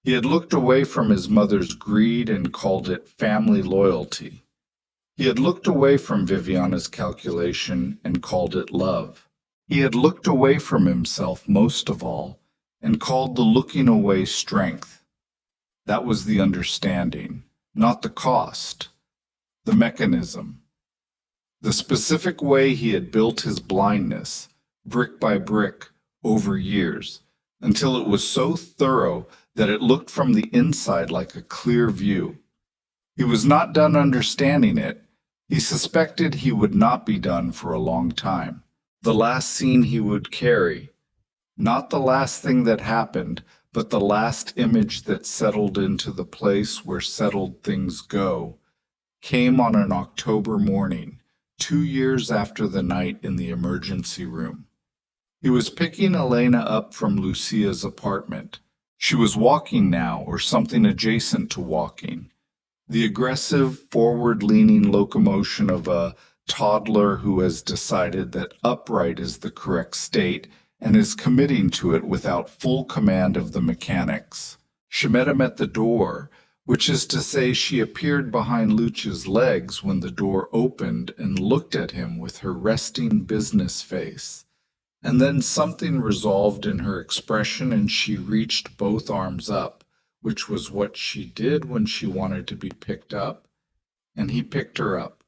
He had looked away from his mother's greed and called it family loyalty. He had looked away from Viviana's calculation and called it love. He had looked away from himself most of all and called the looking away strength. That was the understanding, not the cost, the mechanism, the specific way he had built his blindness, brick by brick, over years, until it was so thorough that it looked from the inside like a clear view. He was not done understanding it. He suspected he would not be done for a long time. The last scene he would carry, not the last thing that happened, but the last image that settled into the place where settled things go, came on an October morning, 2 years after the night in the emergency room. He was picking Elena up from Lucia's apartment. She was walking now, or something adjacent to walking. The aggressive, forward-leaning locomotion of a toddler who has decided that upright is the correct state and is committing to it without full command of the mechanics. She met him at the door, which is to say she appeared behind Lucia's legs when the door opened and looked at him with her resting business face. And then something resolved in her expression and she reached both arms up, which was what she did when she wanted to be picked up, and he picked her up.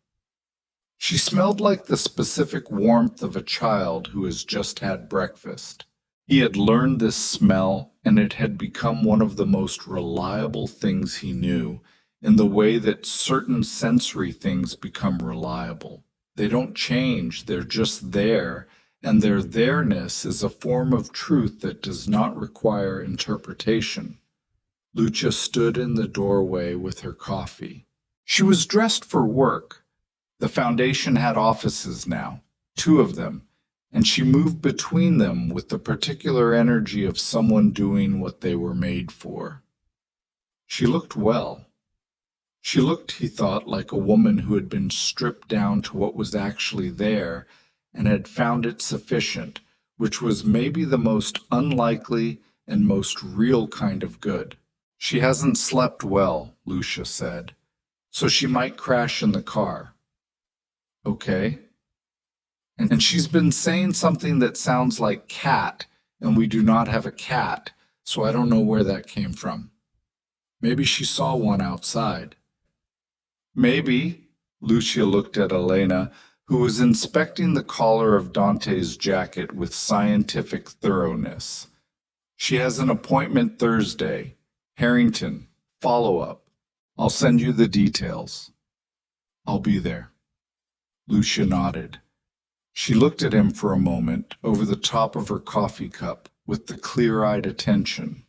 She smelled like the specific warmth of a child who has just had breakfast. He had learned this smell, and it had become one of the most reliable things he knew, in the way that certain sensory things become reliable. They don't change, they're just there, and their there-ness is a form of truth that does not require interpretation. Lucia stood in the doorway with her coffee. She was dressed for work. The foundation had offices now, 2 of them, and she moved between them with the particular energy of someone doing what they were made for. She looked well. She looked, he thought, like a woman who had been stripped down to what was actually there and had found it sufficient, which was maybe the most unlikely and most real kind of good. She hasn't slept well, Lucia said, so she might crash in the car. Okay. And she's been saying something that sounds like cat, and we do not have a cat, so I don't know where that came from. Maybe she saw one outside. Maybe, Lucia looked at Elena, who was inspecting the collar of Dante's jacket with scientific thoroughness. She has an appointment Thursday. Harrington, follow-up. I'll send you the details. I'll be there. Lucia nodded. She looked at him for a moment over the top of her coffee cup with the clear-eyed attention.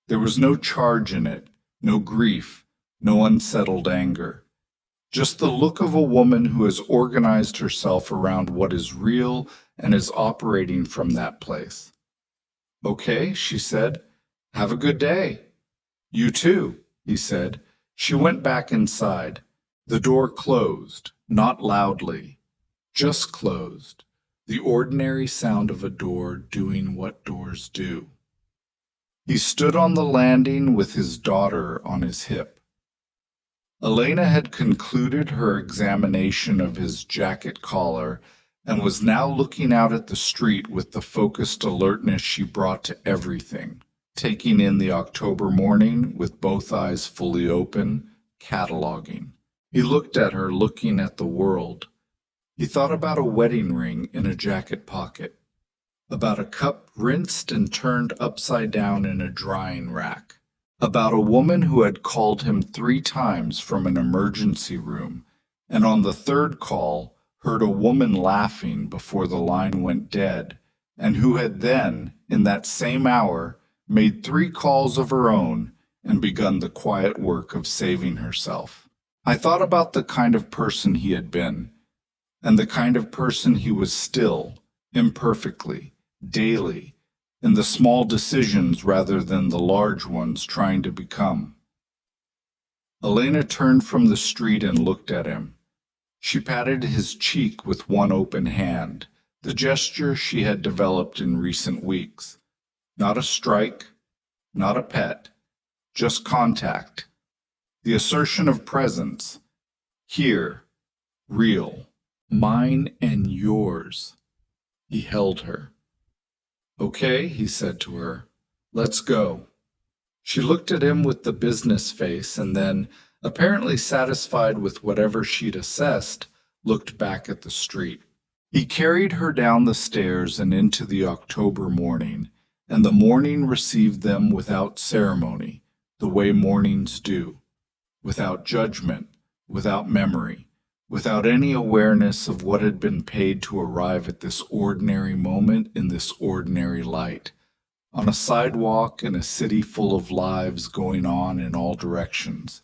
There was no charge in it, no grief, no unsettled anger. Just the look of a woman who has organized herself around what is real and is operating from that place. Okay, she said. Have a good day. You too, he said. She went back inside. The door closed, not loudly, just closed, the ordinary sound of a door doing what doors do. He stood on the landing with his daughter on his hip. Elena had concluded her examination of his jacket collar and was now looking out at the street with the focused alertness she brought to everything, taking in the October morning with both eyes fully open, cataloging. He looked at her, looking at the world. He thought about a wedding ring in a jacket pocket, about a cup rinsed and turned upside down in a drying rack, about a woman who had called him 3 times from an emergency room, and on the 3rd call heard a woman laughing before the line went dead, and who had then, in that same hour, made 3 calls of her own and begun the quiet work of saving herself. I thought about the kind of person he had been, and the kind of person he was still, imperfectly, daily, in the small decisions rather than the large ones trying to become. Elena turned from the street and looked at him. She patted his cheek with one open hand, the gesture she had developed in recent weeks. Not a strike, not a pet, just contact. The assertion of presence. Here, real, mine and yours. He held her. Okay, he said to her. Let's go. She looked at him with the business face and then, apparently satisfied with whatever she'd assessed, looked back at the street. He carried her down the stairs and into the October morning, and the morning received them without ceremony, the way mornings do, without judgment, without memory, without any awareness of what had been paid to arrive at this ordinary moment in this ordinary light, on a sidewalk in a city full of lives going on in all directions,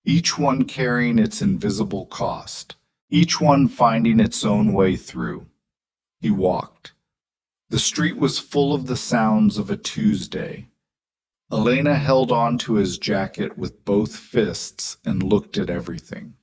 each one carrying its invisible cost, each one finding its own way through. He walked. The street was full of the sounds of a Tuesday. Elena held on to his jacket with both fists and looked at everything.